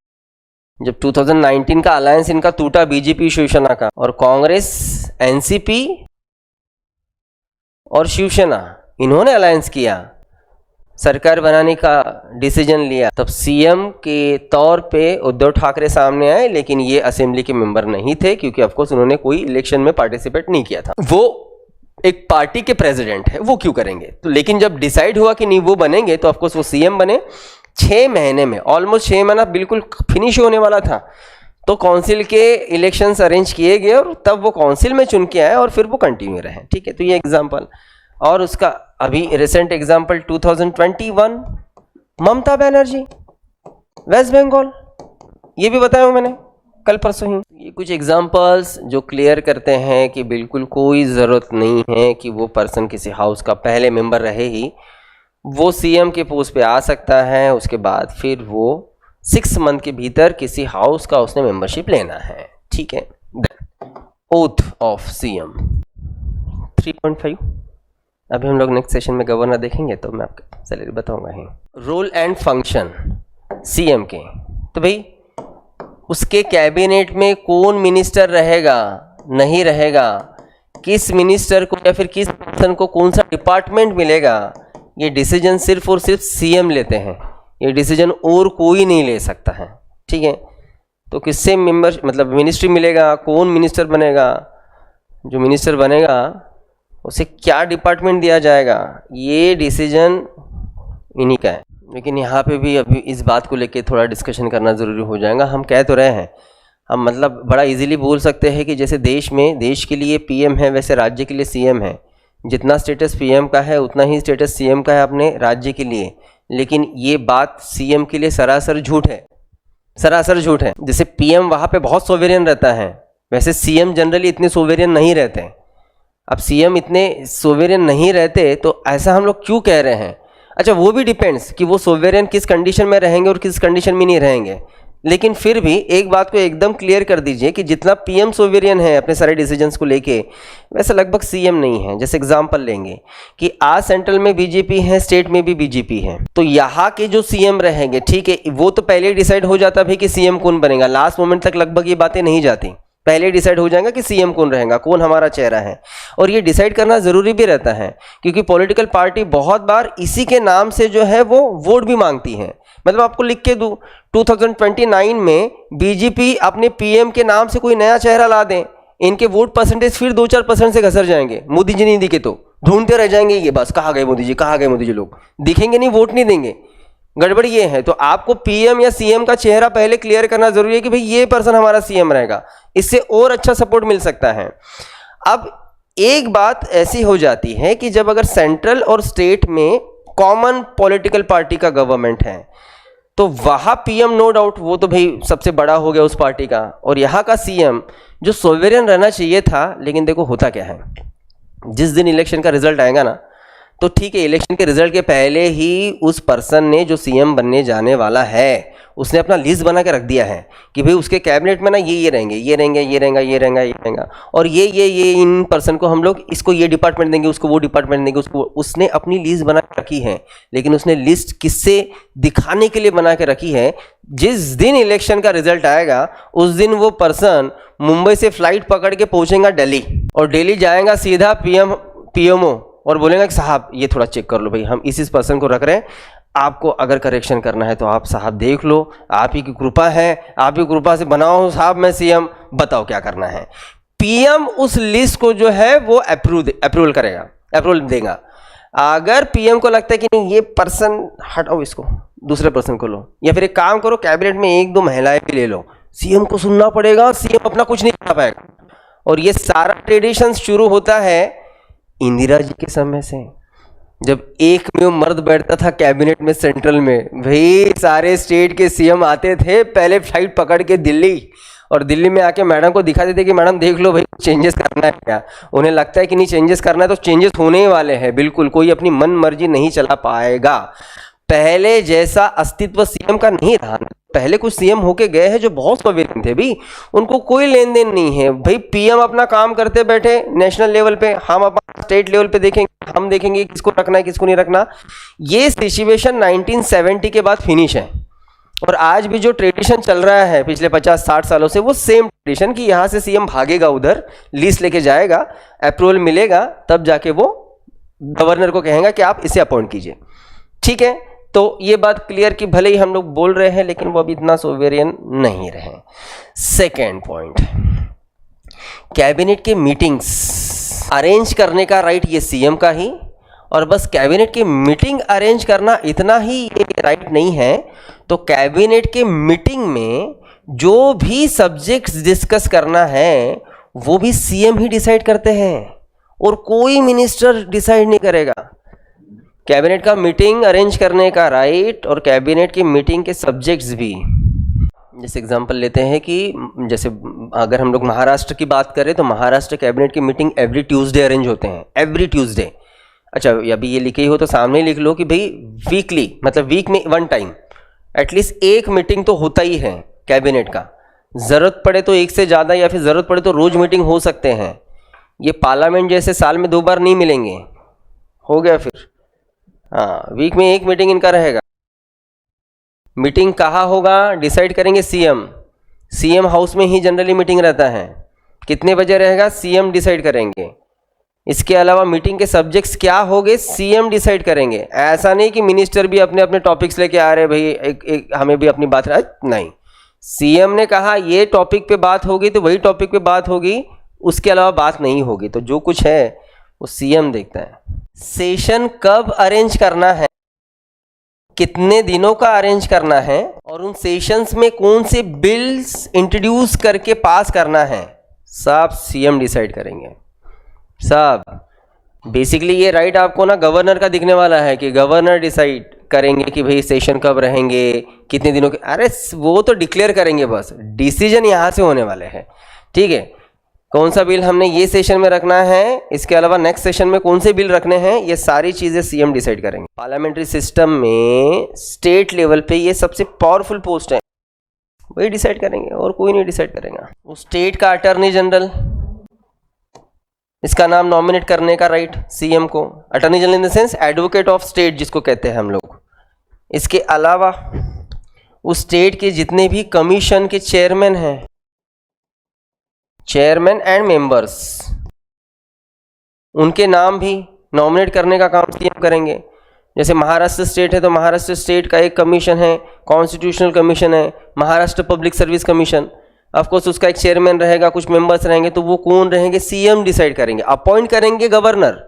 जब 2019 का अलायंस इनका टूटा बीजेपी शिवसेना का, और कांग्रेस, एनसीपी और शिवसेना इन्होंने अलायंस किया, सरकार बनाने का डिसीजन लिया, तब सीएम के तौर पे उद्धव ठाकरे सामने आए। लेकिन ये असेंबली के मेंबर नहीं थे, क्योंकि ऑफकोर्स उन्होंने कोई इलेक्शन में पार्टिसिपेट नहीं किया था। वो एक पार्टी के प्रेसिडेंट है, वो क्यों करेंगे। तो लेकिन जब डिसाइड हुआ कि नहीं वो बनेंगे, तो ऑफकोर्स वो सीएम बने। 6 महीने में, ऑलमोस्ट 6 महीना बिल्कुल फिनिश होने वाला था, तो काउंसिल के इलेक्शंस अरेंज किए गए और तब वो काउंसिल में चुन के आए और फिर वो कंटिन्यू रहे। ठीक है, तो ये एग्जाम्पल। और उसका अभी recent example 2021 Mamata Banerjee, waste Bengal, ये भी बताया मैंने कल परसों ही। ये कुछ एग्जाम्पल्स जो क्लियर करते हैं कि बिल्कुल कोई ज़रूरत नहीं है कि वो पर्सन किसी हाउस का पहले मेंबर रहे ही, वो सीएम के पोस्ट पे आ सकता है। उसके बाद फिर वो 6 मंथ के भीतर किसी हाउस का उसने मेंबरशिप लेना है। ठीक है, ओथ ऑफ सीएम 3.5। अभी हम लोग नेक्स्ट सेशन में गवर्नर देखेंगे, तो मैं आपको सैलरी बताऊंगा ही। रोल एंड फंक्शन सीएम के, तो भाई उसके कैबिनेट में कौन मिनिस्टर रहेगा नहीं रहेगा, किस मिनिस्टर को या फिर किस पर्सन को कौन सा डिपार्टमेंट मिलेगा, ये डिसीजन सिर्फ और सिर्फ सीएम लेते हैं। ये डिसीजन और कोई नहीं ले सकता है। ठीक है, तो किससे मेंबर मतलब मिनिस्ट्री मिलेगा, कौन मिनिस्टर बनेगा, जो मिनिस्टर बनेगा उसे क्या डिपार्टमेंट दिया जाएगा, ये डिसीजन इन्हीं का है। लेकिन यहाँ पे भी अभी इस बात को लेके थोड़ा डिस्कशन करना ज़रूरी हो जाएगा। हम कह तो रहे हैं, हम मतलब बड़ा इजीली बोल सकते हैं कि जैसे देश में देश के लिए पीएम है, वैसे राज्य के लिए सीएम है। जितना स्टेटस पीएम का है उतना ही स्टेटस सीएम का है अपने राज्य के लिए। लेकिन ये बात सीएम के लिए सरासर झूठ है, सरासर झूठ है। जैसे पीएम वहाँ पे बहुत सोवेरियन रहता है, वैसे सीएम जनरली इतने सोवेरियन नहीं रहते। अब सीएम इतने सोवेरियन नहीं रहते तो ऐसा हम लोग क्यों कह रहे हैं। अच्छा, वो भी डिपेंड्स कि वो सोवेरियन किस कंडीशन में रहेंगे और किस कंडीशन में नहीं रहेंगे। लेकिन फिर भी एक बात को एकदम क्लियर कर दीजिए कि जितना पीएम सोवेरियन है अपने सारे डिसीजंस को लेके, वैसे लगभग सीएम नहीं है। जैसे एग्जांपल लेंगे कि आज सेंट्रल में बीजेपी है, स्टेट में भी बीजेपी है, तो यहाँ के जो सीएम रहेंगे, ठीक है, वो तो पहले ही डिसाइड हो जाता भाई कि सीएम कौन बनेगा। लास्ट मोमेंट तक लगभग ये बातें नहीं जाती, पहले डिसाइड हो जाएगा कि सीएम कौन रहेगा, कौन हमारा चेहरा है। और ये डिसाइड करना ज़रूरी भी रहता है, क्योंकि पॉलिटिकल पार्टी बहुत बार इसी के नाम से जो है वो वोट भी मांगती है। मतलब आपको लिख के दूँ, 2029 में बीजेपी अपने पीएम के नाम से कोई नया चेहरा ला दें, इनके वोट परसेंटेज फिर 2-4% से घसर जाएंगे। मोदी जी नहीं दिखे तो ढूंढते रह जाएंगे, ये बस कहाँ गए मोदी जी, कहाँ गए मोदी जी, लोग दिखेंगे नहीं, वोट नहीं देंगे। गड़बड़ ये है। तो आपको पीएम या सीएम का चेहरा पहले क्लियर करना जरूरी है कि भाई ये पर्सन हमारा सीएम रहेगा, इससे और अच्छा सपोर्ट मिल सकता है। अब एक बात ऐसी हो जाती है कि जब अगर सेंट्रल और स्टेट में कॉमन पॉलिटिकल पार्टी का गवर्नमेंट है, तो वहाँ पीएम नो डाउट वो तो भाई सबसे बड़ा हो गया उस पार्टी का, और यहाँ का सीएम जो सोवेरियन रहना चाहिए था। लेकिन देखो होता क्या है, जिस दिन इलेक्शन का रिजल्ट आएगा ना, तो ठीक है, इलेक्शन के रिजल्ट के पहले ही उस पर्सन ने जो सीएम बनने जाने वाला है उसने अपना लिस्ट बना के रख दिया है कि भाई उसके कैबिनेट में ना ये रहेंगे, ये रहेंगे, ये रहेगा, ये रहेगा, ये रहेगा, और ये इन पर्सन को हम लोग इसको ये डिपार्टमेंट देंगे, उसको वो डिपार्टमेंट देंगे, उसको। उसने अपनी लिस्ट बना के रखी है, लेकिन उसने लिस्ट किससे दिखाने के लिए बना के रखी है, जिस दिन इलेक्शन का रिजल्ट आएगा उस दिन वो पर्सन मुंबई से फ्लाइट पकड़ के पहुंचेगा दिल्ली, और दिल्ली जाएगा सीधा पीएमओ और बोलेगा कि साहब ये थोड़ा चेक कर लो भाई, हम इस पर्सन को रख रहे हैं, आपको अगर करेक्शन करना है तो आप साहब देख लो, आप ही की कृपा है, आप ही कृपा से बनाओ साहब, मैं सीएम, बताओ क्या करना है। पीएम उस लिस्ट को जो है वो अप्रूवल करेगा, अप्रूवल देगा। अगर पीएम को लगता है कि नहीं ये पर्सन हटाओ, इसको दूसरे पर्सन को लो, या फिर एक काम करो कैबिनेट में 1-2 महिलाएं भी ले लो, सीएम को सुनना पड़ेगा, सीएम अपना कुछ नहीं कर पाएगा। और ये सारा ट्रेडिशन शुरू होता है इंदिरा जी के समय से। जब एक में मर्द बैठता था कैबिनेट में सेंट्रल में, भाई सारे स्टेट के सीएम आते थे पहले फ्लाइट पकड़ के दिल्ली, और दिल्ली में आके मैडम को दिखाते थे कि मैडम देख लो भाई चेंजेस करना है क्या। उन्हें लगता है कि नहीं चेंजेस करना है तो चेंजेस होने ही वाले हैं, बिल्कुल कोई अपनी मन मर्जी नहीं चला पाएगा। पहले जैसा अस्तित्व सीएम का नहीं रहा। पहले कुछ सीएम होके गए हैं जो बहुत सोवेरियन थे भी, उनको कोई लेन देन नहीं है भाई। पीएम अपना काम करते बैठे नेशनल लेवल पे, हम अपना स्टेट लेवल पे देखेंगे, हम देखेंगे किसको रखना है किसको नहीं रखना। ये सिचुएशन 1970 के बाद फिनिश है। और आज भी जो ट्रेडिशन चल रहा है पिछले 50-60 सालों से, वो सेम ट्रेडिशन कि यहाँ से सीएम भागेगा उधर, लीस्ट लेके जाएगा, अप्रूवल मिलेगा, तब जाके वो गवर्नर को कहेगा कि आप इसे अपॉइंट कीजिए। ठीक है, तो ये बात क्लियर कि भले ही हम लोग बोल रहे हैं लेकिन वो अभी इतना सोवेरियन नहीं रहे। सेकेंड पॉइंट, कैबिनेट के मीटिंग्स अरेंज करने का राइट ये सीएम का ही, और बस कैबिनेट की मीटिंग अरेंज करना इतना ही ये राइट नहीं है। तो कैबिनेट के मीटिंग में जो भी सब्जेक्ट्स डिस्कस करना है वो भी सीएम ही डिसाइड करते हैं और कोई मिनिस्टर डिसाइड नहीं करेगा। कैबिनेट का मीटिंग अरेंज करने का राइट और कैबिनेट की मीटिंग के सब्जेक्ट्स भी, जैसे एग्जांपल लेते हैं कि जैसे अगर हम लोग महाराष्ट्र की बात करें तो महाराष्ट्र कैबिनेट की मीटिंग एवरी ट्यूसडे अरेंज होते हैं, एवरी ट्यूसडे। अच्छा, अभी ये लिखे ही हो तो सामने लिख लो कि भाई वीकली, मतलब वीक में वन टाइम एटलीस्ट एक मीटिंग तो होता ही है कैबिनेट का। ज़रूरत पड़े तो एक से ज़्यादा, या फिर ज़रूरत पड़े तो रोज़ मीटिंग हो सकते हैं। ये पार्लियामेंट जैसे साल में 2 बार नहीं मिलेंगे, हो गया फिर। हाँ, वीक में एक मीटिंग इनका रहेगा। मीटिंग कहाँ होगा डिसाइड करेंगे सीएम। सीएम हाउस में ही जनरली मीटिंग रहता है। कितने बजे रहेगा सीएम डिसाइड करेंगे। इसके अलावा मीटिंग के सब्जेक्ट्स क्या होंगे सीएम डिसाइड करेंगे। ऐसा नहीं कि मिनिस्टर भी अपने अपने टॉपिक्स लेके आ रहे, भाई एक हमें भी अपनी बात नहीं। सीएम ने कहा ये टॉपिक पे बात होगी तो वही टॉपिक पे बात होगी, उसके अलावा बात नहीं होगी। तो जो कुछ है वो सीएम देखता है। सेशन कब अरेंज करना है, कितने दिनों का अरेंज करना है, और उन सेशंस में कौन से बिल्स इंट्रोड्यूस करके पास करना है, सब सीएम डिसाइड करेंगे। सब बेसिकली ये राइट आपको ना गवर्नर का दिखने वाला है कि गवर्नर डिसाइड करेंगे कि भाई सेशन कब रहेंगे, कितने दिनों के। अरे वो तो डिक्लेयर करेंगे, बस डिसीजन यहाँ से होने वाले हैं। ठीक है, कौन सा बिल हमने ये सेशन में रखना है, इसके अलावा नेक्स्ट सेशन में कौन से बिल रखने हैं, ये सारी चीज़ें सीएम डिसाइड करेंगे। पार्लियामेंट्री सिस्टम में स्टेट लेवल पे ये सबसे पावरफुल पोस्ट है, वही डिसाइड करेंगे और कोई नहीं डिसाइड करेगा। उस स्टेट का अटॉर्नी जनरल, इसका नाम नॉमिनेट करने का राइट सीएम को। Attorney general in the sense advocate of state जिसको कहते हैं हम लोग। इसके अलावा उस स्टेट के जितने भी कमीशन के चेयरमैन हैं, चेयरमैन एंड मेंबर्स, उनके नाम भी नॉमिनेट करने का काम सीएम करेंगे। जैसे महाराष्ट्र स्टेट है तो महाराष्ट्र स्टेट का एक कमीशन है, कॉन्स्टिट्यूशनल कमीशन है, Maharashtra public service commission. Of course उसका एक चेयरमैन रहेगा, कुछ मेंबर्स रहेंगे, तो वो कौन रहेंगे सीएम डिसाइड करेंगे। अपॉइंट करेंगे गवर्नर,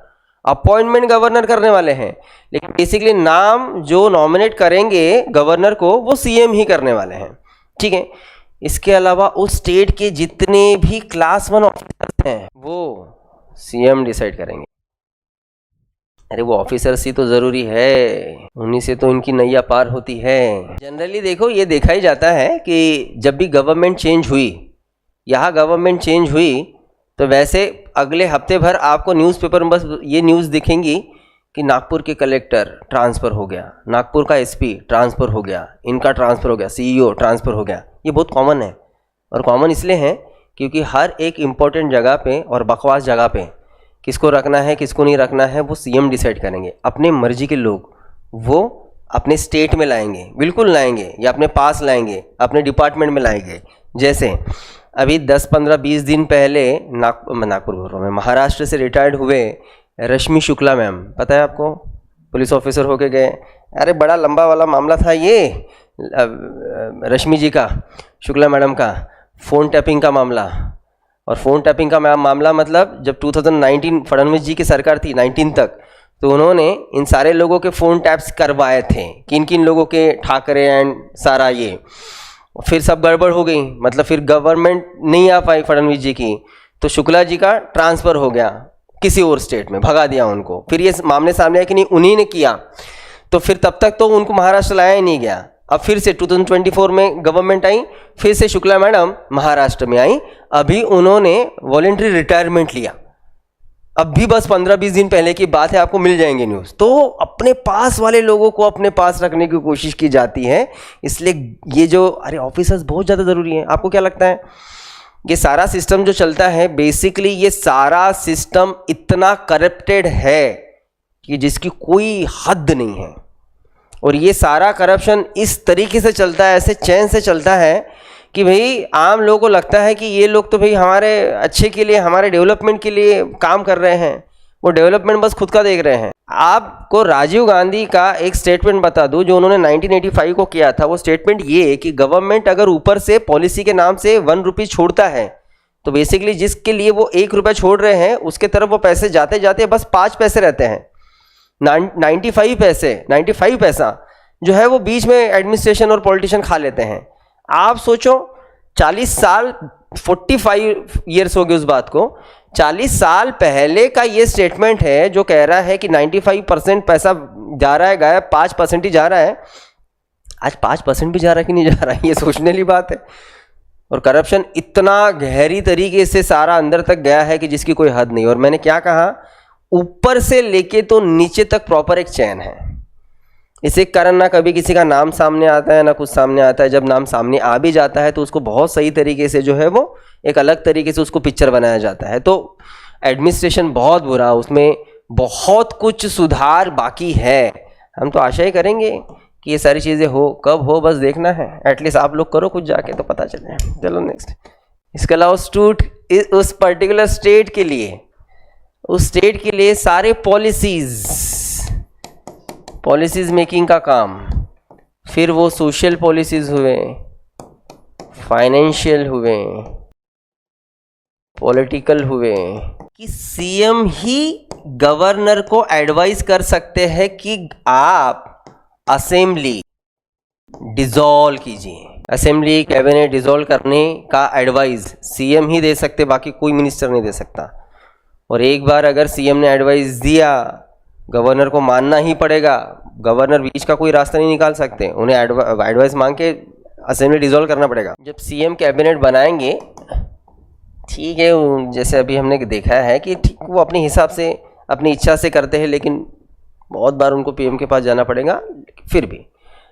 अपॉइंटमेंट गवर्नर करने वाले हैं, लेकिन बेसिकली नाम जो नॉमिनेट करेंगे गवर्नर को वो सीएम ही करने वाले हैं। ठीक है, इसके अलावा उस स्टेट के जितने भी क्लास 1 ऑफिसर्स हैं वो सीएम डिसाइड करेंगे। अरे वो ऑफिसर्स ही तो ज़रूरी है, उन्हीं से तो इनकी नैया पार होती है। जनरली देखो ये देखा ही जाता है कि जब भी गवर्नमेंट चेंज हुई, यहाँ गवर्नमेंट चेंज हुई, तो वैसे अगले हफ्ते भर आपको न्यूज़पेपर में बस ये न्यूज़ दिखेंगी कि नागपुर के कलेक्टर ट्रांसफ़र हो गया, नागपुर का एसपी ट्रांसफ़र हो गया, इनका ट्रांसफ़र हो गया, सीईओ ट्रांसफ़र हो गया। ये बहुत कॉमन है, और कॉमन इसलिए है क्योंकि हर एक इम्पोर्टेंट जगह पे और बकवास जगह पे किसको रखना है किसको नहीं रखना है वो सीएम डिसाइड करेंगे। अपने मर्जी के लोग वो अपने स्टेट में लाएंगे, बिल्कुल लाएंगे, या अपने पास लाएंगे, अपने डिपार्टमेंट में लाएंगे। जैसे अभी 10, 15, 20 दिन पहले नागपुर बोल रहा हूँ मैं, महाराष्ट्र से रिटायर्ड हुए रश्मि शुक्ला मैम, पता है आपको, पुलिस ऑफिसर होके गए। अरे बड़ा लंबा वाला मामला था ये रश्मि जी का, शुक्ला मैडम का, फ़ोन टैपिंग का मामला। और फ़ोन टैपिंग का मामला मतलब जब 2019 फडणवीस जी की सरकार थी 19 तक, तो उन्होंने इन सारे लोगों के फ़ोन टैप्स करवाए थे, किन किन लोगों के, ठाकरे एंड सारा ये। फिर सब गड़बड़ हो गई, मतलब फिर गवर्नमेंट नहीं आ पाई फडणवीस जी की, तो शुक्ला जी का ट्रांसफ़र हो गया, किसी और स्टेट में, भगा दिया उनको। फिर ये मामले सामने आए कि नहीं उन्हीं ने किया, तो फिर तब तक तो उनको महाराष्ट्र लाया ही नहीं गया। अब फिर से 2024 में गवर्नमेंट आई, फिर से शुक्ला मैडम महाराष्ट्र में आई, अभी उन्होंने वॉलेंट्री रिटायरमेंट लिया। अब भी बस 15-20 दिन पहले की बात है, आपको मिल जाएंगे न्यूज़। तो अपने पास वाले लोगों को अपने पास रखने की कोशिश की जाती है, इसलिए ये जो ऑफिसर्स बहुत ज़्यादा ज़रूरी हैं। आपको क्या लगता है ये सारा सिस्टम जो चलता है, बेसिकली ये सारा सिस्टम इतना करप्टेड है कि जिसकी कोई हद नहीं है। और ये सारा करप्शन इस तरीके से चलता है, ऐसे चैन से चलता है कि भाई आम लोगों को लगता है कि ये लोग तो भाई हमारे अच्छे के लिए, हमारे डेवलपमेंट के लिए काम कर रहे हैं, वो डेवलपमेंट बस खुद का देख रहे हैं। आपको राजीव गांधी का एक स्टेटमेंट बता दूं जो उन्होंने 1985 को किया था। वो स्टेटमेंट ये कि गवर्नमेंट अगर ऊपर से पॉलिसी के नाम से 1 रुपये छोड़ता है, तो बेसिकली जिसके लिए वो 1 रुपया छोड़ रहे हैं उसके तरफ वो पैसे जाते जाते बस 5 पैसे रहते हैं। 95 पैसा जो है वो बीच में एडमिनिस्ट्रेशन और पॉलिटिशियन खा लेते हैं। आप सोचो 40 साल 45 ईयर्स हो गए उस बात को, 40 साल पहले का ये स्टेटमेंट है जो कह रहा है कि 95% पैसा जा रहा है गायब, 5% ही जा रहा है। आज 5% भी जा रहा है कि नहीं जा रहा है, ये सोचने वाली बात है। और करप्शन इतना गहरी तरीके से सारा अंदर तक गया है कि जिसकी कोई हद नहीं। और मैंने क्या कहा, ऊपर से लेके तो नीचे तक प्रॉपर एक चैन है। इसी कारण ना कभी किसी का नाम सामने आता है ना कुछ सामने आता है। जब नाम सामने आ भी जाता है तो उसको बहुत सही तरीके से जो है वो एक अलग तरीके से उसको पिक्चर बनाया जाता है। तो एडमिनिस्ट्रेशन बहुत बुरा, उसमें बहुत कुछ सुधार बाकी है। हम तो आशा ही करेंगे कि ये सारी चीज़ें हो, कब हो बस देखना है। एटलीस्ट आप लोग करो कुछ जाके तो पता चले। चलो नेक्स्ट। इसके अलावा उस पर्टिकुलर स्टेट के लिए, उस स्टेट के लिए सारे पॉलिसीज मेकिंग का काम, फिर वो सोशल पॉलिसीज हुए, फाइनेंशियल हुए, पॉलिटिकल हुए, कि सीएम ही गवर्नर को एडवाइस कर सकते हैं कि आप असेंबली डिसॉल्व कीजिए। असेंबली कैबिनेट डिसॉल्व करने का एडवाइस सीएम ही दे सकते, बाकी कोई मिनिस्टर नहीं दे सकता। और एक बार अगर सीएम ने एडवाइस दिया, गवर्नर को मानना ही पड़ेगा। गवर्नर बीच का कोई रास्ता नहीं निकाल सकते, उन्हें एडवाइस मांग के असेंबली डिसॉल्व करना पड़ेगा। जब सीएम कैबिनेट बनाएंगे, ठीक है, जैसे अभी हमने देखा है कि ठीक वो अपने हिसाब से अपनी इच्छा से करते हैं, लेकिन बहुत बार उनको पीएम के पास जाना पड़ेगा। फिर भी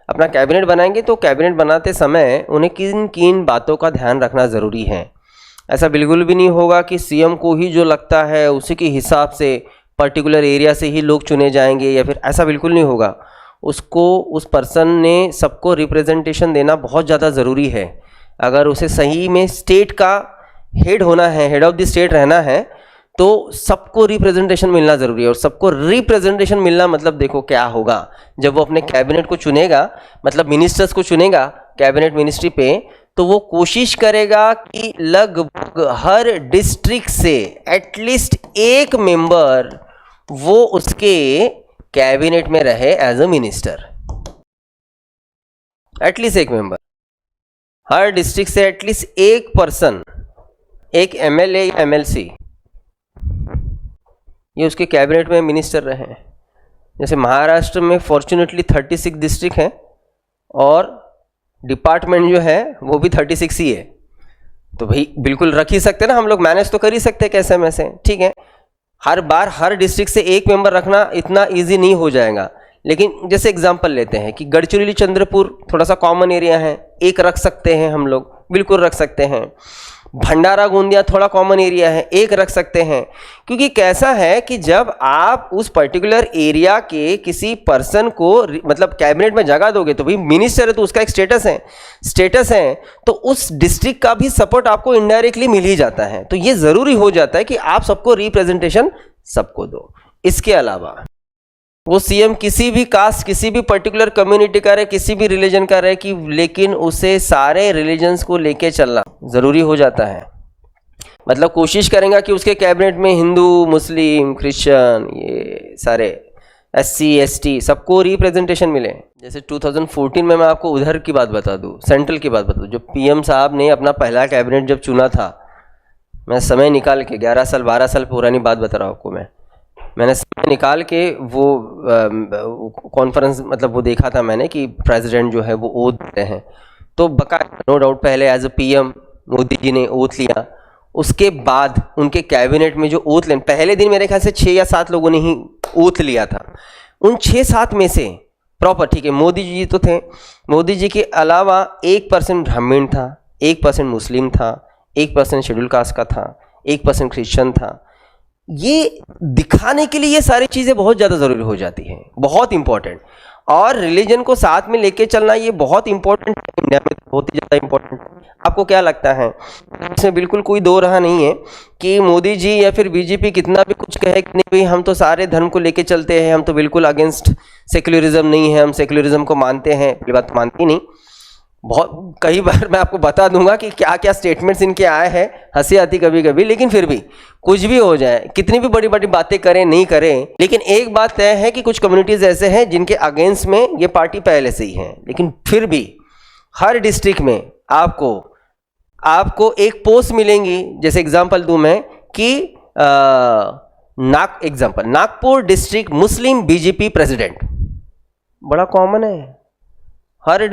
अपना कैबिनेट बनाएंगे तो कैबिनेट बनाते समय उन्हें किन किन बातों का ध्यान रखना ज़रूरी है। ऐसा बिल्कुल भी नहीं होगा कि सीएम को ही जो लगता है उसी के हिसाब से पर्टिकुलर एरिया से ही लोग चुने जाएंगे, या फिर ऐसा बिल्कुल नहीं होगा। उसको, उस पर्सन ने सबको रिप्रेजेंटेशन देना बहुत ज़्यादा ज़रूरी है। अगर उसे सही में स्टेट का हेड होना है, हेड ऑफ द स्टेट रहना है, तो सबको रिप्रेजेंटेशन मिलना ज़रूरी है। और सबको रिप्रेजेंटेशन मिलना मतलब देखो क्या होगा, जब वो अपने कैबिनेट को चुनेगा, मतलब मिनिस्टर्स को चुनेगा कैबिनेट मिनिस्ट्री पे, तो वो कोशिश करेगा कि लगभग हर डिस्ट्रिक्ट से एटलीस्ट एक मेंबर वो उसके कैबिनेट में रहे एज अ मिनिस्टर। एटलीस्ट एक मेंबर, हर डिस्ट्रिक्ट से एटलीस्ट एक पर्सन, एक एमएलए या एमएलसी, ये उसके कैबिनेट में मिनिस्टर रहे। जैसे महाराष्ट्र में फॉर्चुनेटली 36 डिस्ट्रिक्ट हैं और डिपार्टमेंट जो है वो भी 36 ही है। तो भाई बिल्कुल रख ही सकते ना, हम लोग मैनेज तो कर ही सकते कैसे में से, ठीक है। हर बार हर डिस्ट्रिक्ट से एक मेंबर रखना इतना इजी नहीं हो जाएगा। लेकिन जैसे एग्जांपल लेते हैं कि गढ़चिरौली चंद्रपुर थोड़ा सा कॉमन एरिया है, एक रख सकते हैं हम लोग, बिल्कुल रख सकते हैं। भंडारा गोंदिया थोड़ा कॉमन एरिया है, एक रख सकते हैं। क्योंकि कैसा है कि जब आप उस पर्टिकुलर एरिया के किसी पर्सन को मतलब कैबिनेट में जगह दोगे, तो भाई मिनिस्टर है तो उसका एक स्टेटस है, तो उस डिस्ट्रिक्ट का भी सपोर्ट आपको इनडायरेक्टली मिल ही जाता है। तो ये ज़रूरी हो जाता है कि आप सबको रिप्रेजेंटेशन सबको दो। इसके अलावा वो सीएम किसी भी कास्ट, किसी भी पर्टिकुलर कम्युनिटी का रहे, किसी भी रिलीजन का रहे, कि लेकिन उसे सारे रिलीजन्स को लेके चलना ज़रूरी हो जाता है। मतलब कोशिश करेंगे कि उसके कैबिनेट में हिंदू, मुस्लिम, क्रिश्चियन, ये सारे SC ST सबको रिप्रेजेंटेशन मिले। जैसे 2014 में मैं आपको उधर की बात बता दूँ, सेंट्रल की बात बता दूँ, जो PM साहब ने अपना पहला कैबिनेट जब चुना था, मैं समय निकाल के 11 साल 12 साल पुरानी बात बता रहा हूँ आपको मैंने समय निकाल के वो कॉन्फ्रेंस मतलब वो देखा था मैंने कि प्रेसिडेंट जो है वो ओथ देते हैं, तो बकायदा नो डाउट पहले as a PM Modi ji ने ओथ लिया, उसके बाद उनके कैबिनेट में जो ओथ लेन पहले दिन मेरे ख्याल से 6 या 7 लोगों ने ही ओथ लिया था। उन 6-7 में से प्रॉपर ठीक है मोदी जी तो थे, मोदी जी के अलावा 1% ब्राह्मण था, 1% मुस्लिम था, 1% शेड्यूल कास्ट का था, 1% क्रिश्चियन था। ये दिखाने के लिए ये सारी चीज़ें बहुत ज़्यादा ज़रूरी हो जाती हैं, बहुत इंपॉर्टेंट। और रिलीजन को साथ में लेके चलना ये बहुत इंपॉर्टेंट है, इंडिया में बहुत ही ज़्यादा इंपॉर्टेंट। आपको क्या लगता है, इसमें बिल्कुल कोई दो राह नहीं है कि मोदी जी या फिर बीजेपी कितना भी कुछ कहे कि नहीं भाई हम तो सारे धर्म को लेके चलते हैं, हम तो बिल्कुल अगेंस्ट सेक्युलरिज्म नहीं है, हम सेक्युलरिज्म को मानते हैं, पहली बात मानती ही नहीं। बहुत कई बार मैं आपको बता दूंगा कि क्या क्या स्टेटमेंट्स इनके आए हैं, हंसी आती कभी कभी, लेकिन फिर भी कुछ भी हो जाए, कितनी भी बड़ी बड़ी बातें करें नहीं करें, लेकिन एक बात तय है कि कुछ कम्युनिटीज़ ऐसे हैं जिनके अगेंस्ट में ये पार्टी पहले से ही है, लेकिन फिर भी हर डिस्ट्रिक्ट में आपको एक पोस्ट मिलेंगी। जैसे एग्जांपल दूं मैं कि नागपुर डिस्ट्रिक्ट मुस्लिम बीजेपी प्रेसिडेंट, बड़ा कॉमन है। हर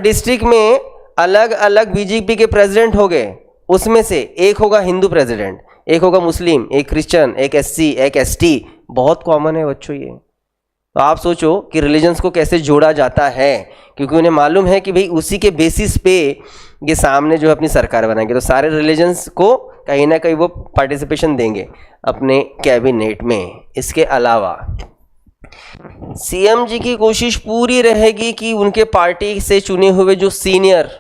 डिस्ट्रिक्ट में अलग अलग बीजेपी के प्रेसिडेंट हो गए, उसमें से एक होगा हिंदू प्रेसिडेंट, एक होगा मुस्लिम, एक क्रिश्चियन, एक एससी, एक एसटी, बहुत कॉमन है बच्चों ये। तो आप सोचो कि रिलीजन्स को कैसे जोड़ा जाता है, क्योंकि उन्हें मालूम है कि भाई उसी के बेसिस पे ये सामने जो है अपनी सरकार बनाएंगे, तो सारे रिलीजन्स को कहीं ना कहीं वो पार्टिसिपेशन देंगे अपने कैबिनेट में। इसके अलावा सीएम जी की कोशिश पूरी रहेगी कि उनके पार्टी से चुने हुए जो सीनियर,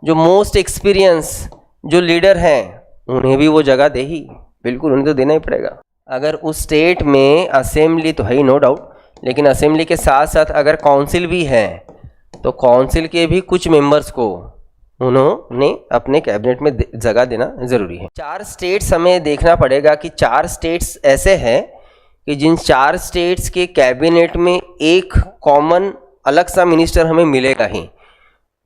जो मोस्ट एक्सपीरियंस जो लीडर हैं, उन्हें भी वो जगह दे ही, बिल्कुल उन्हें तो देना ही पड़ेगा। अगर उस स्टेट में असेंबली तो है ही नो डाउट, लेकिन असेंबली के साथ साथ अगर काउंसिल भी है तो काउंसिल के भी कुछ मेंबर्स को उन्होंने अपने कैबिनेट में जगह देना जरूरी है। 4 स्टेट्स हमें देखना पड़ेगा कि 4 स्टेट्स ऐसे हैं कि जिन 4 स्टेट्स के कैबिनेट में एक कॉमन अलग सा मिनिस्टर हमें मिलेगा ही।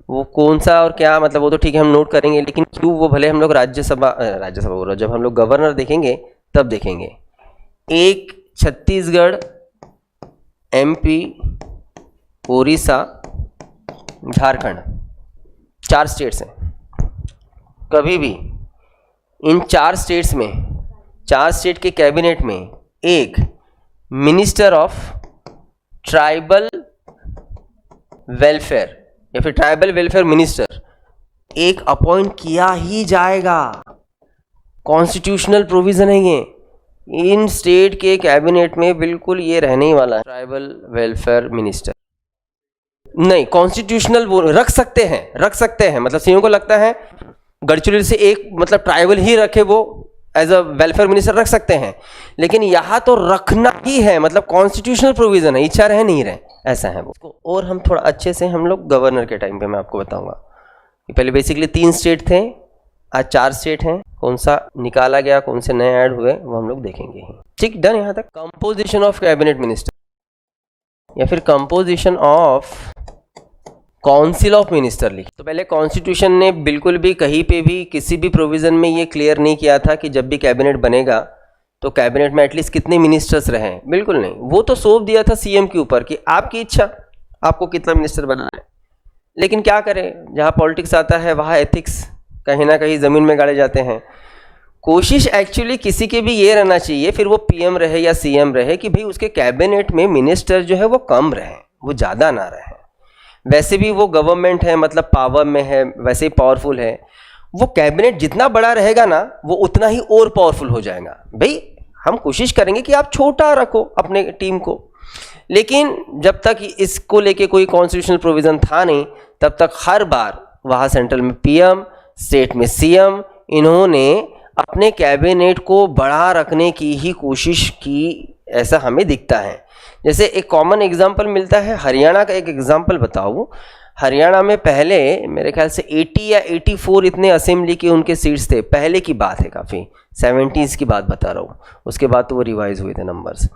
वो कौन सा और क्या मतलब वो तो ठीक है हम नोट करेंगे, लेकिन क्यों वो भले हम लोग राज्यसभा बोल रहा, जब हम लोग गवर्नर देखेंगे तब देखेंगे। एक छत्तीसगढ़, एमपी, उड़ीसा, झारखंड, 4 स्टेट्स हैं। कभी भी इन 4 स्टेट्स में, 4 स्टेट के कैबिनेट में एक मिनिस्टर ऑफ ट्राइबल वेलफेयर या फिर ट्राइबल वेलफेयर मिनिस्टर एक अपॉइंट किया ही जाएगा। कॉन्स्टिट्यूशनल प्रोविजन है ये, इन स्टेट के कैबिनेट में बिल्कुल ये रहने ही वाला है। ट्राइबल वेलफेयर मिनिस्टर नहीं, कॉन्स्टिट्यूशनल वो रख सकते हैं मतलब सीएम को लगता है गढ़चिरौली से एक मतलब ट्राइबल ही रखे, वो एज अ वेलफेयर मिनिस्टर रख सकते हैं, लेकिन यहाँ तो रखना ही है, मतलब कॉन्स्टिट्यूशनल प्रोविजन है, इच्छा रहे नहीं रहे ऐसा है वो। और हम थोड़ा अच्छे से हम लोग गवर्नर के टाइम पे मैं आपको बताऊंगा कि पहले बेसिकली 3 स्टेट थे, आज 4 स्टेट हैं। कौन सा निकाला गया, कौन से नए ऐड हुए, वो हम लोग देखेंगे ही। ठीक, डन यहाँ तक। कंपोजिशन ऑफ कैबिनेट मिनिस्टर या फिर composition of council of minister लिखी। तो पहले कॉन्स्टिट्यूशन ने बिल्कुल भी कहीं पे भी किसी भी प्रोविजन में ये क्लियर नहीं किया था कि जब भी कैबिनेट बनेगा तो कैबिनेट में एटलीस्ट कितने मिनिस्टर्स रहें, बिल्कुल नहीं। वो तो सौंप दिया था सीएम के ऊपर कि आपकी इच्छा, आपको कितना मिनिस्टर बनाना है। लेकिन क्या करें, जहाँ पॉलिटिक्स आता है वहाँ एथिक्स कहीं ना कहीं ज़मीन में गाड़े जाते हैं। कोशिश एक्चुअली किसी के भी ये रहना चाहिए, फिर वो पीएम रहे या सीएम रहे, कि भाई उसके कैबिनेट में मिनिस्टर जो है वो कम रहे, वो ज़्यादा ना रहे। वैसे भी वो गवर्नमेंट है, मतलब पावर में है, वैसे ही पावरफुल है। वो कैबिनेट जितना बड़ा रहेगा ना वो उतना ही और पावरफुल हो जाएगा। भाई हम कोशिश करेंगे कि आप छोटा रखो अपने टीम को, लेकिन जब तक इसको लेके कोई कॉन्स्टिट्यूशनल प्रोविज़न था नहीं तब तक हर बार वहाँ सेंट्रल में पीएम, स्टेट में सीएम, इन्होंने अपने कैबिनेट को बड़ा रखने की ही कोशिश की, ऐसा हमें दिखता है। जैसे एक कॉमन एग्जांपल मिलता है, हरियाणा का एक एग्जांपल बताऊँ। हरियाणा में पहले मेरे ख्याल से 80 या 84 इतने असेंबली के उनके सीट्स थे, पहले की बात है, काफ़ी 70s की बात बता रहा हूँ, उसके बाद तो वो रिवाइज हुए थे नंबर्स।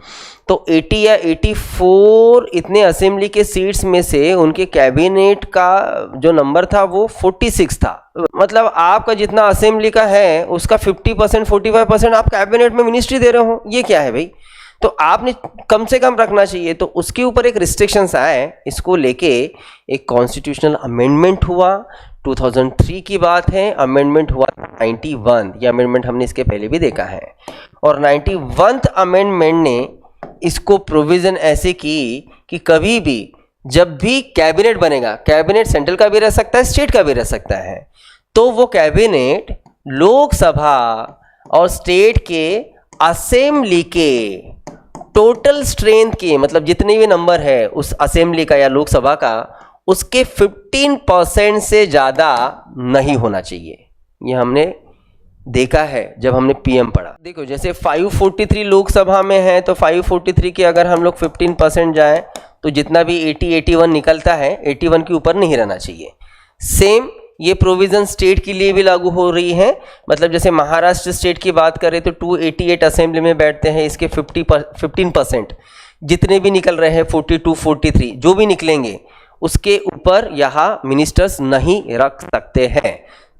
तो 80 या 84 इतने असेंबली के सीट्स में से उनके कैबिनेट का जो नंबर था वो 46 था। मतलब आपका जितना असेंबली का है उसका 50% 45% आप कैबिनेट में मिनिस्ट्री दे रहे हो, ये क्या है भाई? तो आपने कम से कम रखना चाहिए। तो उसके ऊपर एक रिस्ट्रिक्शंस आए, इसको लेके एक कॉन्स्टिट्यूशनल अमेंडमेंट हुआ, 2003 की बात है। अमेंडमेंट हुआ 91, ये अमेंडमेंट हमने इसके पहले भी देखा है। और 91th अमेंडमेंट ने इसको प्रोविज़न ऐसे की कि कभी भी जब भी कैबिनेट बनेगा, कैबिनेट सेंट्रल का भी रह सकता है, स्टेट का भी रह सकता है, तो वो कैबिनेट लोकसभा और स्टेट के असेंबली के टोटल स्ट्रेंथ के, मतलब जितने भी नंबर है उस असेंबली का या लोकसभा का, उसके 15% से ज़्यादा नहीं होना चाहिए। ये हमने देखा है जब हमने पीएम पढ़ा। देखो जैसे 543 लोकसभा में है, तो 543 के अगर हम लोग 15% जाएं तो जितना भी 80-81 निकलता है, 81 के ऊपर नहीं रहना चाहिए। सेम ये प्रोविज़न स्टेट के लिए भी लागू हो रही है। मतलब जैसे महाराष्ट्र स्टेट की बात करें तो 288 असेंबली में बैठते हैं, इसके 15% जितने भी निकल रहे हैं, 42, 43 जो भी निकलेंगे, उसके ऊपर यहाँ मिनिस्टर्स नहीं रख सकते हैं।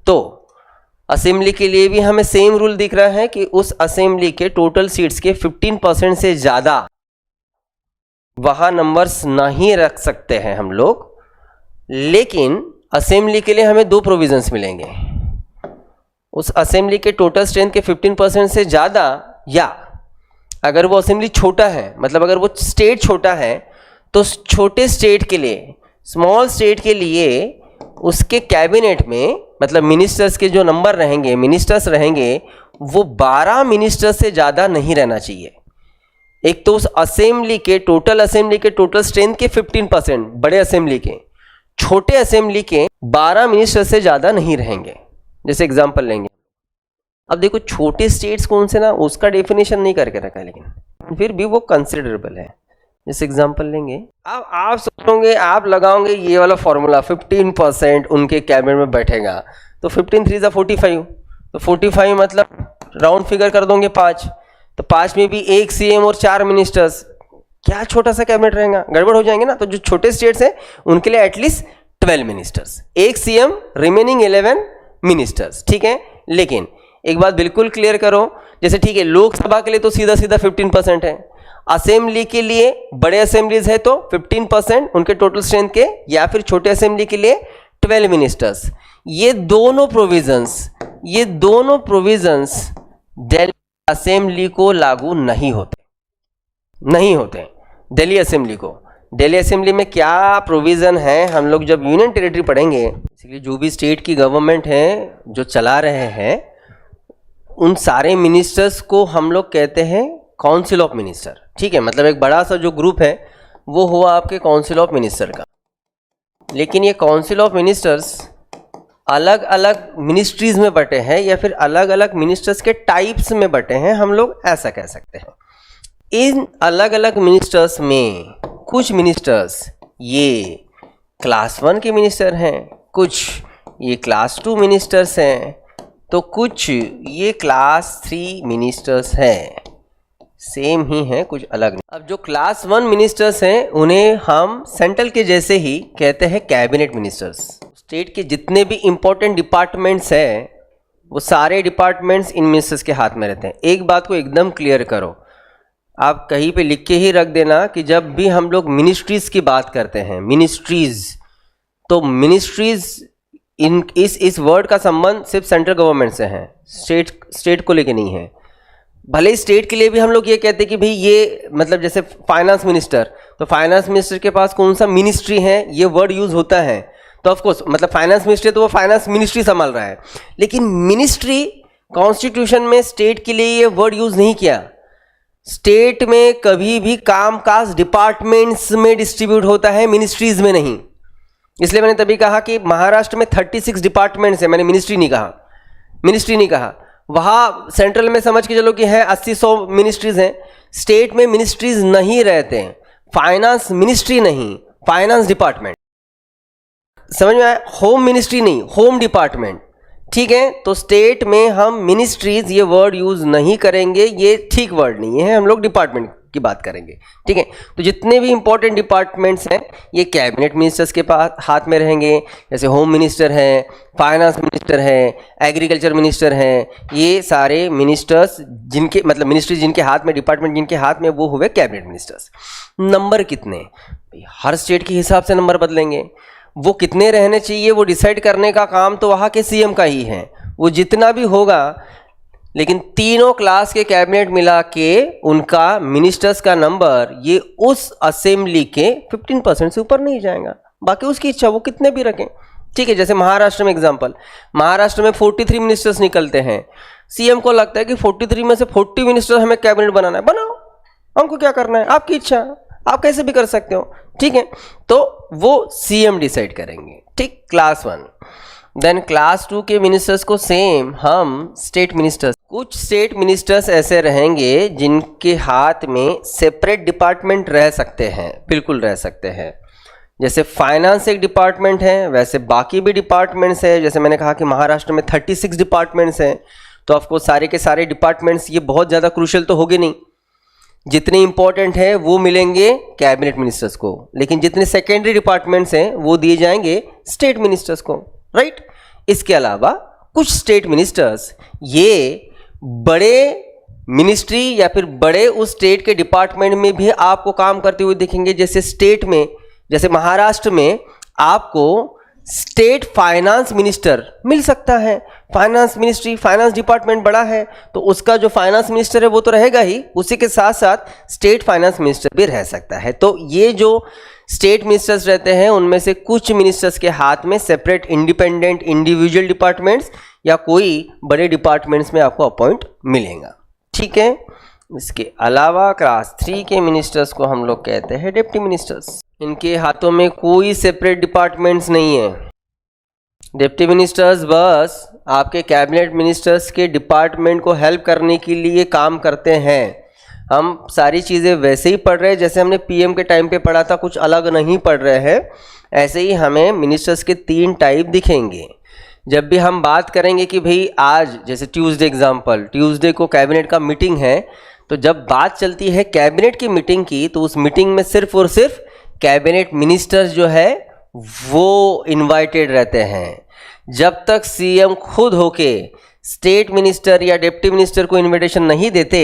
तो असेंबली के लिए भी हमें सेम रूल दिख रहा है कि उस असेंबली के टोटल सीट्स के 15% से ज़्यादा वहाँ नंबर्स नहीं रख सकते हैं हम लोग। लेकिन असेंबली के लिए हमें दो प्रोविजंस मिलेंगे, उस असेंबली के टोटल स्ट्रेंथ के 15% से ज़्यादा, या अगर वो असेंबली छोटा है, मतलब अगर वो स्टेट छोटा है, तो छोटे स्टेट के लिए, स्मॉल स्टेट के लिए उसके कैबिनेट में, मतलब मिनिस्टर्स के जो नंबर रहेंगे, मिनिस्टर्स रहेंगे, वो 12 मिनिस्टर्स से ज़्यादा नहीं रहना चाहिए। एक तो उस असेंबली के टोटल स्ट्रेंथ के 15%, बड़े असेंबली के, छोटे असेंबली के 12 मिनिस्टर से ज़्यादा नहीं रहेंगे। जैसे एग्जांपल लेंगे, अब देखो छोटे स्टेट्स कौन से ना, उसका डेफिनेशन नहीं करके रखा है, लेकिन फिर भी वो कंसिडरेबल है। जैसे एग्जांपल लेंगे, अब आप सोचोगे, आप लगाओगे ये वाला फॉर्मूला, 15% उनके कैबिनेट में बैठेगा, तो 15 3 45, तो 45 मतलब राउंड फिगर कर दोगे 5, तो 5 में भी एक सीएम और 4 मिनिस्टर्स, क्या छोटा सा कैबिनेट रहेगा, गड़बड़ हो जाएंगे ना। तो जो छोटे स्टेट्स हैं उनके लिए एटलीस्ट 12 मिनिस्टर्स, एक सीएम, रिमेनिंग 11 मिनिस्टर्स, ठीक है। लेकिन एक बात बिल्कुल क्लियर करो, जैसे ठीक है लोकसभा के लिए तो सीधा सीधा 15% है, असेंबली के लिए, बड़े असेंबलीज है तो 15% उनके टोटल स्ट्रेंथ के, या फिर छोटे असेंबली के लिए 12 मिनिस्टर्स। ये दोनों प्रोविजंस दिल्ली असेंबली को लागू नहीं होते। दिल्ली असेंबली में क्या प्रोविज़न है, हम लोग जब यूनियन टेरिटरी पढ़ेंगे, इसलिए जो भी स्टेट की गवर्नमेंट है जो चला रहे हैं, उन सारे मिनिस्टर्स को हम लोग कहते हैं काउंसिल ऑफ मिनिस्टर, ठीक है। मतलब एक बड़ा सा जो ग्रुप है वो हुआ आपके काउंसिल ऑफ मिनिस्टर का। लेकिन ये काउंसिल ऑफ मिनिस्टर्स अलग अलग मिनिस्ट्रीज़ में बटे हैं, या फिर अलग अलग मिनिस्टर्स के टाइप्स में बटे हैं, हम लोग ऐसा कह सकते हैं। इन अलग अलग मिनिस्टर्स में कुछ मिनिस्टर्स ये क्लास 1 के मिनिस्टर हैं, कुछ ये क्लास 2 मिनिस्टर्स हैं, तो कुछ ये क्लास 3 मिनिस्टर्स हैं। सेम ही हैं, कुछ अलग नहीं। अब जो क्लास 1 मिनिस्टर्स हैं उन्हें हम सेंट्रल के जैसे ही कहते हैं कैबिनेट मिनिस्टर्स। स्टेट के जितने भी इंपॉर्टेंट डिपार्टमेंट्स हैं वो सारे डिपार्टमेंट्स इन मिनिस्टर्स के हाथ में रहते हैं। एक बात को एकदम क्लियर करो, आप कहीं पे लिख के ही रख देना कि जब भी हम लोग मिनिस्ट्रीज़ की बात करते हैं, मिनिस्ट्रीज़, तो मिनिस्ट्रीज़ इस वर्ड का संबंध सिर्फ सेंट्रल गवर्नमेंट से है, स्टेट को लेके नहीं है। भले ही स्टेट के लिए भी हम लोग ये कहते हैं कि भाई ये, मतलब जैसे फाइनेंस मिनिस्टर, तो फाइनेंस मिनिस्टर के पास कौन सा मिनिस्ट्री है, ये वर्ड यूज़ होता है, तो ऑफकोर्स मतलब फाइनेंस मिनिस्टर तो वो फाइनेंस मिनिस्ट्री संभाल रहा है। लेकिन मिनिस्ट्री कॉन्स्टिट्यूशन में स्टेट के लिए ये वर्ड यूज़ नहीं किया। स्टेट में कभी भी कामकाज डिपार्टमेंट्स में डिस्ट्रीब्यूट होता है, मिनिस्ट्रीज में नहीं। इसलिए मैंने तभी कहा कि महाराष्ट्र में 36 डिपार्टमेंट्स है, मैंने मिनिस्ट्री नहीं कहा। वहाँ सेंट्रल में समझ के चलो कि है 80-100 मिनिस्ट्रीज हैं, स्टेट में मिनिस्ट्रीज नहीं रहते हैं, फाइनेंस मिनिस्ट्री नहीं, फाइनेंस डिपार्टमेंट। समझ में आया? होम मिनिस्ट्री नहीं, होम डिपार्टमेंट, ठीक है। तो स्टेट में हम मिनिस्ट्रीज ये वर्ड यूज नहीं करेंगे, ये ठीक वर्ड नहीं है, हम लोग डिपार्टमेंट की बात करेंगे, ठीक है। तो जितने भी इंपॉर्टेंट डिपार्टमेंट्स हैं ये कैबिनेट मिनिस्टर्स के पास हाथ में रहेंगे, जैसे होम मिनिस्टर है, फाइनेंस मिनिस्टर है, एग्रीकल्चर मिनिस्टर हैं, ये सारे मिनिस्टर्स जिनके मतलब मिनिस्ट्री जिनके हाथ में, डिपार्टमेंट जिनके हाथ में, वो हुए कैबिनेट मिनिस्टर्स। नंबर कितने? हर स्टेट के हिसाब से नंबर बदलेंगे, वो कितने रहने चाहिए वो डिसाइड करने का काम तो वहाँ के सीएम का ही है, वो जितना भी होगा, लेकिन तीनों क्लास के कैबिनेट मिला के उनका मिनिस्टर्स का नंबर ये उस असेंबली के 15% से ऊपर नहीं जाएगा, बाकी उसकी इच्छा, वो कितने भी रखें, ठीक है। जैसे महाराष्ट्र में एग्जांपल, महाराष्ट्र में 43 मिनिस्टर्स निकलते हैं, सीएम को लगता है कि 43 में से 40 मिनिस्टर हमें कैबिनेट बनाना है, बनाओ, हमको क्या करना है, आपकी इच्छा, आप कैसे भी कर सकते हो, ठीक है। तो वो सीएम डिसाइड करेंगे, ठीक, क्लास 1। देन क्लास 2 के मिनिस्टर्स को सेम हम स्टेट मिनिस्टर्स, कुछ स्टेट मिनिस्टर्स ऐसे रहेंगे जिनके हाथ में सेपरेट डिपार्टमेंट रह सकते हैं, बिल्कुल रह सकते हैं। जैसे फाइनेंस एक डिपार्टमेंट है, वैसे बाकी भी डिपार्टमेंट्स है। जैसे मैंने कहा कि महाराष्ट्र में 36 डिपार्टमेंट्स हैं, तो आपको सारे के सारे डिपार्टमेंट्स ये बहुत ज़्यादा क्रूशियल तो होंगे नहीं, जितने इंपॉर्टेंट है वो मिलेंगे कैबिनेट मिनिस्टर्स को, लेकिन जितने सेकेंडरी डिपार्टमेंट्स हैं वो दिए जाएंगे स्टेट मिनिस्टर्स को, राइट। इसके अलावा कुछ स्टेट मिनिस्टर्स ये बड़े मिनिस्ट्री या फिर बड़े उस स्टेट के डिपार्टमेंट में भी आपको काम करते हुए दिखेंगे। जैसे स्टेट में, जैसे महाराष्ट्र में आपको स्टेट फाइनेंस मिनिस्टर मिल सकता है, फाइनेंस मिनिस्ट्री, फाइनेंस डिपार्टमेंट बड़ा है तो उसका जो फाइनेंस मिनिस्टर है वो तो रहेगा ही, उसी के साथ साथ स्टेट फाइनेंस मिनिस्टर भी रह सकता है। तो ये जो स्टेट मिनिस्टर्स रहते हैं उनमें से कुछ मिनिस्टर्स के हाथ में सेपरेट इंडिपेंडेंट इंडिविजुअल डिपार्टमेंट्स या कोई बड़े डिपार्टमेंट्स में आपको अपॉइंट मिलेगा, ठीक है। इसके अलावा क्लास 3 के मिनिस्टर्स को हम लोग कहते हैं डिप्टी मिनिस्टर्स। इनके हाथों में कोई सेपरेट डिपार्टमेंट्स नहीं है। डिप्टी मिनिस्टर्स बस आपके कैबिनेट मिनिस्टर्स के डिपार्टमेंट को हेल्प करने के लिए काम करते हैं। हम सारी चीज़ें वैसे ही पढ़ रहे हैं जैसे हमने पीएम के टाइम पे पढ़ा था, कुछ अलग नहीं पढ़ रहे हैं। ऐसे ही हमें मिनिस्टर्स के 3 टाइप दिखेंगे। जब भी हम बात करेंगे कि भाई आज जैसे ट्यूसडे एग्जाम्पल, ट्यूसडे को कैबिनेट का मीटिंग है, तो जब बात चलती है कैबिनेट की मीटिंग की तो उस मीटिंग में सिर्फ और सिर्फ कैबिनेट मिनिस्टर्स जो है वो इनवाइटेड रहते हैं। जब तक सीएम खुद होके स्टेट मिनिस्टर या डिप्टी मिनिस्टर को इनविटेशन नहीं देते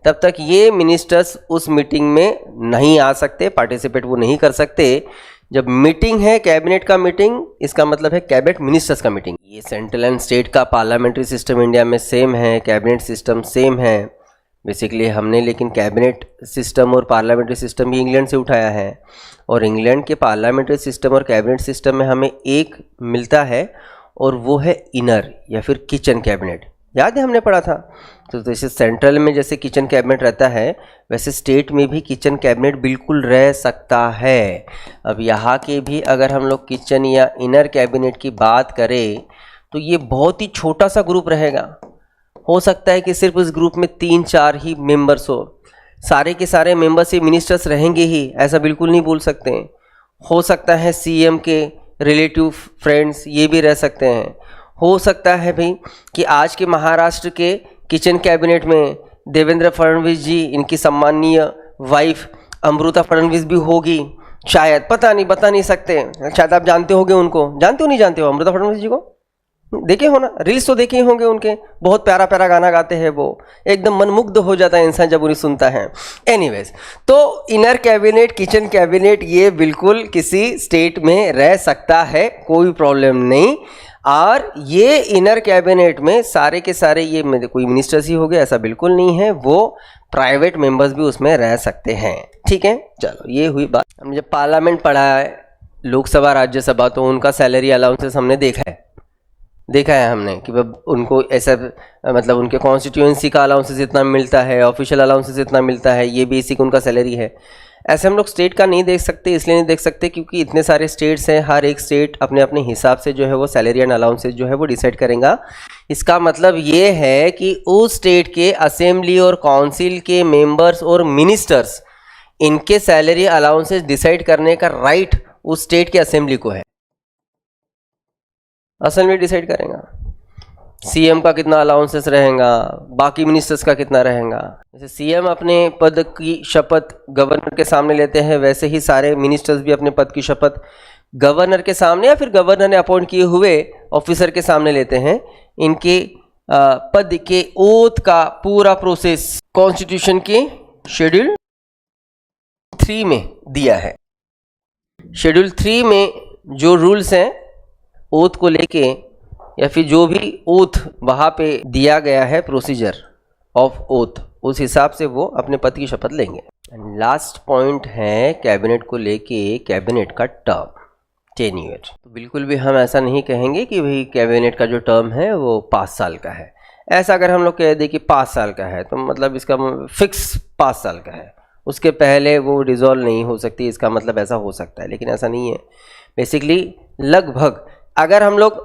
तब तक ये मिनिस्टर्स उस मीटिंग में नहीं आ सकते, पार्टिसिपेट वो नहीं कर सकते। जब मीटिंग है कैबिनेट का मीटिंग, इसका मतलब है कैबिनेट मिनिस्टर्स का मीटिंग। ये सेंट्रल एंड स्टेट का पार्लियामेंट्री सिस्टम इंडिया में सेम है, कैबिनेट सिस्टम सेम है बेसिकली हमने, लेकिन कैबिनेट सिस्टम और पार्लियामेंट्री सिस्टम भी इंग्लैंड से उठाया है। और इंग्लैंड के पार्लियामेंट्री सिस्टम और कैबिनेट सिस्टम में हमें एक मिलता है और वो है इनर या फिर किचन कैबिनेट। याद है हमने पढ़ा था। तो जैसे सेंट्रल में जैसे किचन कैबिनेट रहता है वैसे स्टेट में भी किचन कैबिनेट बिल्कुल रह सकता है। अब यहाँ के भी अगर हम लोग किचन या इनर कैबिनेट की बात करें तो ये बहुत ही छोटा सा ग्रुप रहेगा। हो सकता है कि सिर्फ उस ग्रुप में 3-4 ही मेंबर्स हो, सारे के सारे मेंबर्स ही मिनिस्टर्स रहेंगे ही, ऐसा बिल्कुल नहीं बोल सकते हैं। हो सकता है सीएम के रिलेटिव फ्रेंड्स ये भी रह सकते हैं। हो सकता है भाई कि आज के महाराष्ट्र के किचन कैबिनेट में देवेंद्र फडणवीस जी, इनकी सम्माननीय वाइफ अमृता फडणवीस भी होगी शायद, पता नहीं, बता नहीं सकते। शायद आप जानते होंगे उनको, जानते हो नहीं जानते हो अमृता फडणवीस जी को? देखे हो ना, रील्स तो देखे ही होंगे उनके, बहुत प्यारा प्यारा गाना गाते हैं वो, एकदम मनमुग्ध हो जाता है इंसान जब उन्हें सुनता है। एनीवेज, तो इनर कैबिनेट, किचन कैबिनेट ये बिल्कुल किसी स्टेट में रह सकता है, कोई प्रॉब्लम नहीं। और ये इनर कैबिनेट में सारे के सारे ये कोई मिनिस्टर्स ही हो गए ऐसा बिल्कुल नहीं है, वो प्राइवेट मेंबर्स भी उसमें रह सकते हैं, ठीक है। चलो ये हुई बात। हम जब पार्लियामेंट पढ़ा है, लोकसभा राज्यसभा, तो उनका सैलरी अलाउंसेस हमने देखा है हमने कि उनको ऐसा मतलब उनके कॉन्स्टिट्यूएंसी का अलाउंसेस इतना मिलता है, ऑफिशियल अलाउंसेस इतना मिलता है, ये बेसिक उनका सैलरी है। ऐसे हम लोग स्टेट का नहीं देख सकते, इसलिए नहीं देख सकते क्योंकि इतने सारे स्टेट्स हैं, हर एक स्टेट अपने अपने हिसाब से जो है वो सैलरी एंड अलाउंसेस जो है वो डिसाइड करेगा। इसका मतलब ये है कि उस स्टेट के असेंबली और काउंसिल के मेंबर्स और मिनिस्टर्स, इनके सैलरी अलाउंसेस डिसाइड करने का राइट उस स्टेट के असेंबली को है। असेंबली डिसाइड करेगा। सीएम का कितना अलाउंसेस रहेगा, बाकी मिनिस्टर्स का कितना रहेगा। जैसे सीएम अपने पद की शपथ गवर्नर के सामने लेते हैं, वैसे ही सारे मिनिस्टर्स भी अपने पद की शपथ गवर्नर के सामने या फिर गवर्नर ने अपॉइंट किए हुए ऑफिसर के सामने लेते हैं। इनके पद के ओथ का पूरा प्रोसेस कॉन्स्टिट्यूशन के शेड्यूल 3 में दिया है। शेड्यूल 3 में जो रूल्स हैं ओथ को लेके या फिर जो भी ओथ वहाँ पे दिया गया है, प्रोसीजर ऑफ ओथ, उस हिसाब से वो अपने पद की शपथ लेंगे। लास्ट पॉइंट है कैबिनेट को लेके, कैबिनेट का टर्म, टेन्यूर। तो बिल्कुल भी हम ऐसा नहीं कहेंगे कि भाई कैबिनेट का जो टर्म है वो 5 साल का है। ऐसा अगर हम लोग कह दें कि 5 साल का है तो मतलब इसका फिक्स 5 साल का है, उसके पहले वो डिज़ोल्व नहीं हो सकती, इसका मतलब ऐसा हो सकता है, लेकिन ऐसा नहीं है। बेसिकली लगभग अगर हम लोग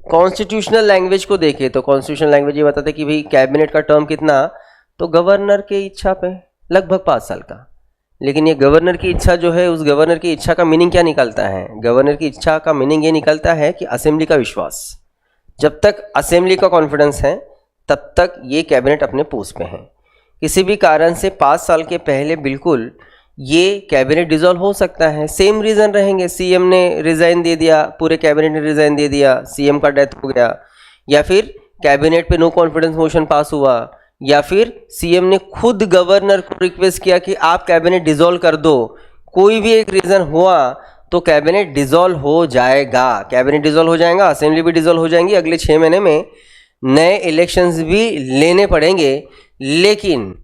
कॉन्स्टिट्यूशनल लैंग्वेज को देखें तो कॉन्स्टिट्यूशनल लैंग्वेज ये बताते कि भाई कैबिनेट का टर्म कितना, तो गवर्नर की इच्छा पे लगभग 5 साल का। लेकिन ये गवर्नर की इच्छा जो है, उस गवर्नर की इच्छा का मीनिंग क्या निकलता है? गवर्नर की इच्छा का मीनिंग ये निकलता है कि असेंबली का विश्वास, जब तक असेंबली का कॉन्फिडेंस है तब तक ये कैबिनेट अपने पोस्ट पे है। किसी भी कारण से 5 साल के पहले बिल्कुल ये कैबिनेट डिसॉल्व हो सकता है। सेम रीज़न रहेंगे, सीएम ने रिज़ाइन दे दिया, पूरे कैबिनेट ने रिज़ाइन दे दिया, सीएम का डेथ हो गया, या फिर कैबिनेट पे नो कॉन्फिडेंस मोशन पास हुआ, या फिर सीएम ने खुद गवर्नर को रिक्वेस्ट किया कि आप कैबिनेट डिसॉल्व कर दो। कोई भी एक रीज़न हुआ तो कैबिनेट डिसॉल्व हो जाएगा। कैबिनेट डिसॉल्व हो जाएगा, असेंबली भी डिसॉल्व हो जाएंगी, अगले 6 महीने में नए इलेक्शंस भी लेने पड़ेंगे। लेकिन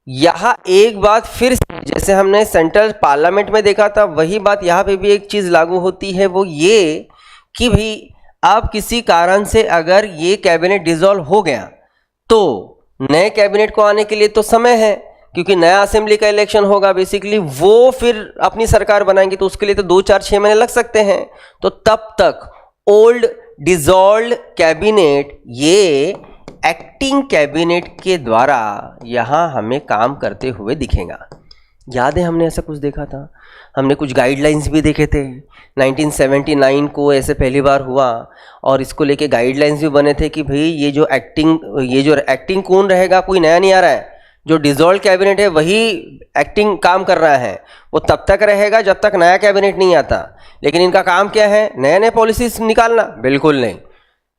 यहाँ एक बात फिर जैसे हमने सेंट्रल पार्लियामेंट में देखा था, वही बात यहाँ पे भी एक चीज़ लागू होती है, वो ये कि भाई अब किसी कारण से अगर ये कैबिनेट डिसॉल्व हो गया तो नए कैबिनेट को आने के लिए तो समय है, क्योंकि नया असेंबली का इलेक्शन होगा। बेसिकली वो फिर अपनी सरकार बनाएंगे तो उसके लिए तो 2-4-6 महीने लग सकते हैं। तो तब तक ओल्ड डिसॉल्व्ड कैबिनेट ये एक्टिंग कैबिनेट के द्वारा यहाँ हमें काम करते हुए दिखेगा। याद है हमने ऐसा कुछ देखा था, हमने कुछ गाइडलाइंस भी देखे थे। 1979 को ऐसे पहली बार हुआ और इसको लेके गाइडलाइंस भी बने थे कि भाई ये जो एक्टिंग कौन रहेगा, कोई नया नहीं आ रहा है, जो डिसॉल्व कैबिनेट है वही एक्टिंग काम कर रहा है, वो तब तक रहेगा जब तक नया कैबिनेट नहीं आता। लेकिन इनका काम क्या है? नए नए पॉलिसीज निकालना? बिल्कुल नहीं।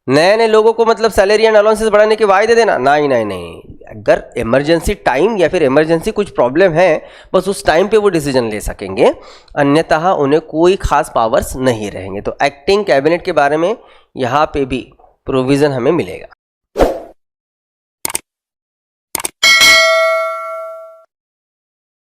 नए नए लोगों को मतलब सैलरी एंड अलाउंसेस बढ़ाने के वायदे देना? नहीं नहीं नहीं। अगर इमरजेंसी टाइम या फिर इमरजेंसी कुछ प्रॉब्लम है, बस उस टाइम पे वो डिसीजन ले सकेंगे, अन्यतः उन्हें कोई खास पावर्स नहीं रहेंगे। तो एक्टिंग कैबिनेट के बारे में यहाँ पे भी प्रोविज़न हमें मिलेगा।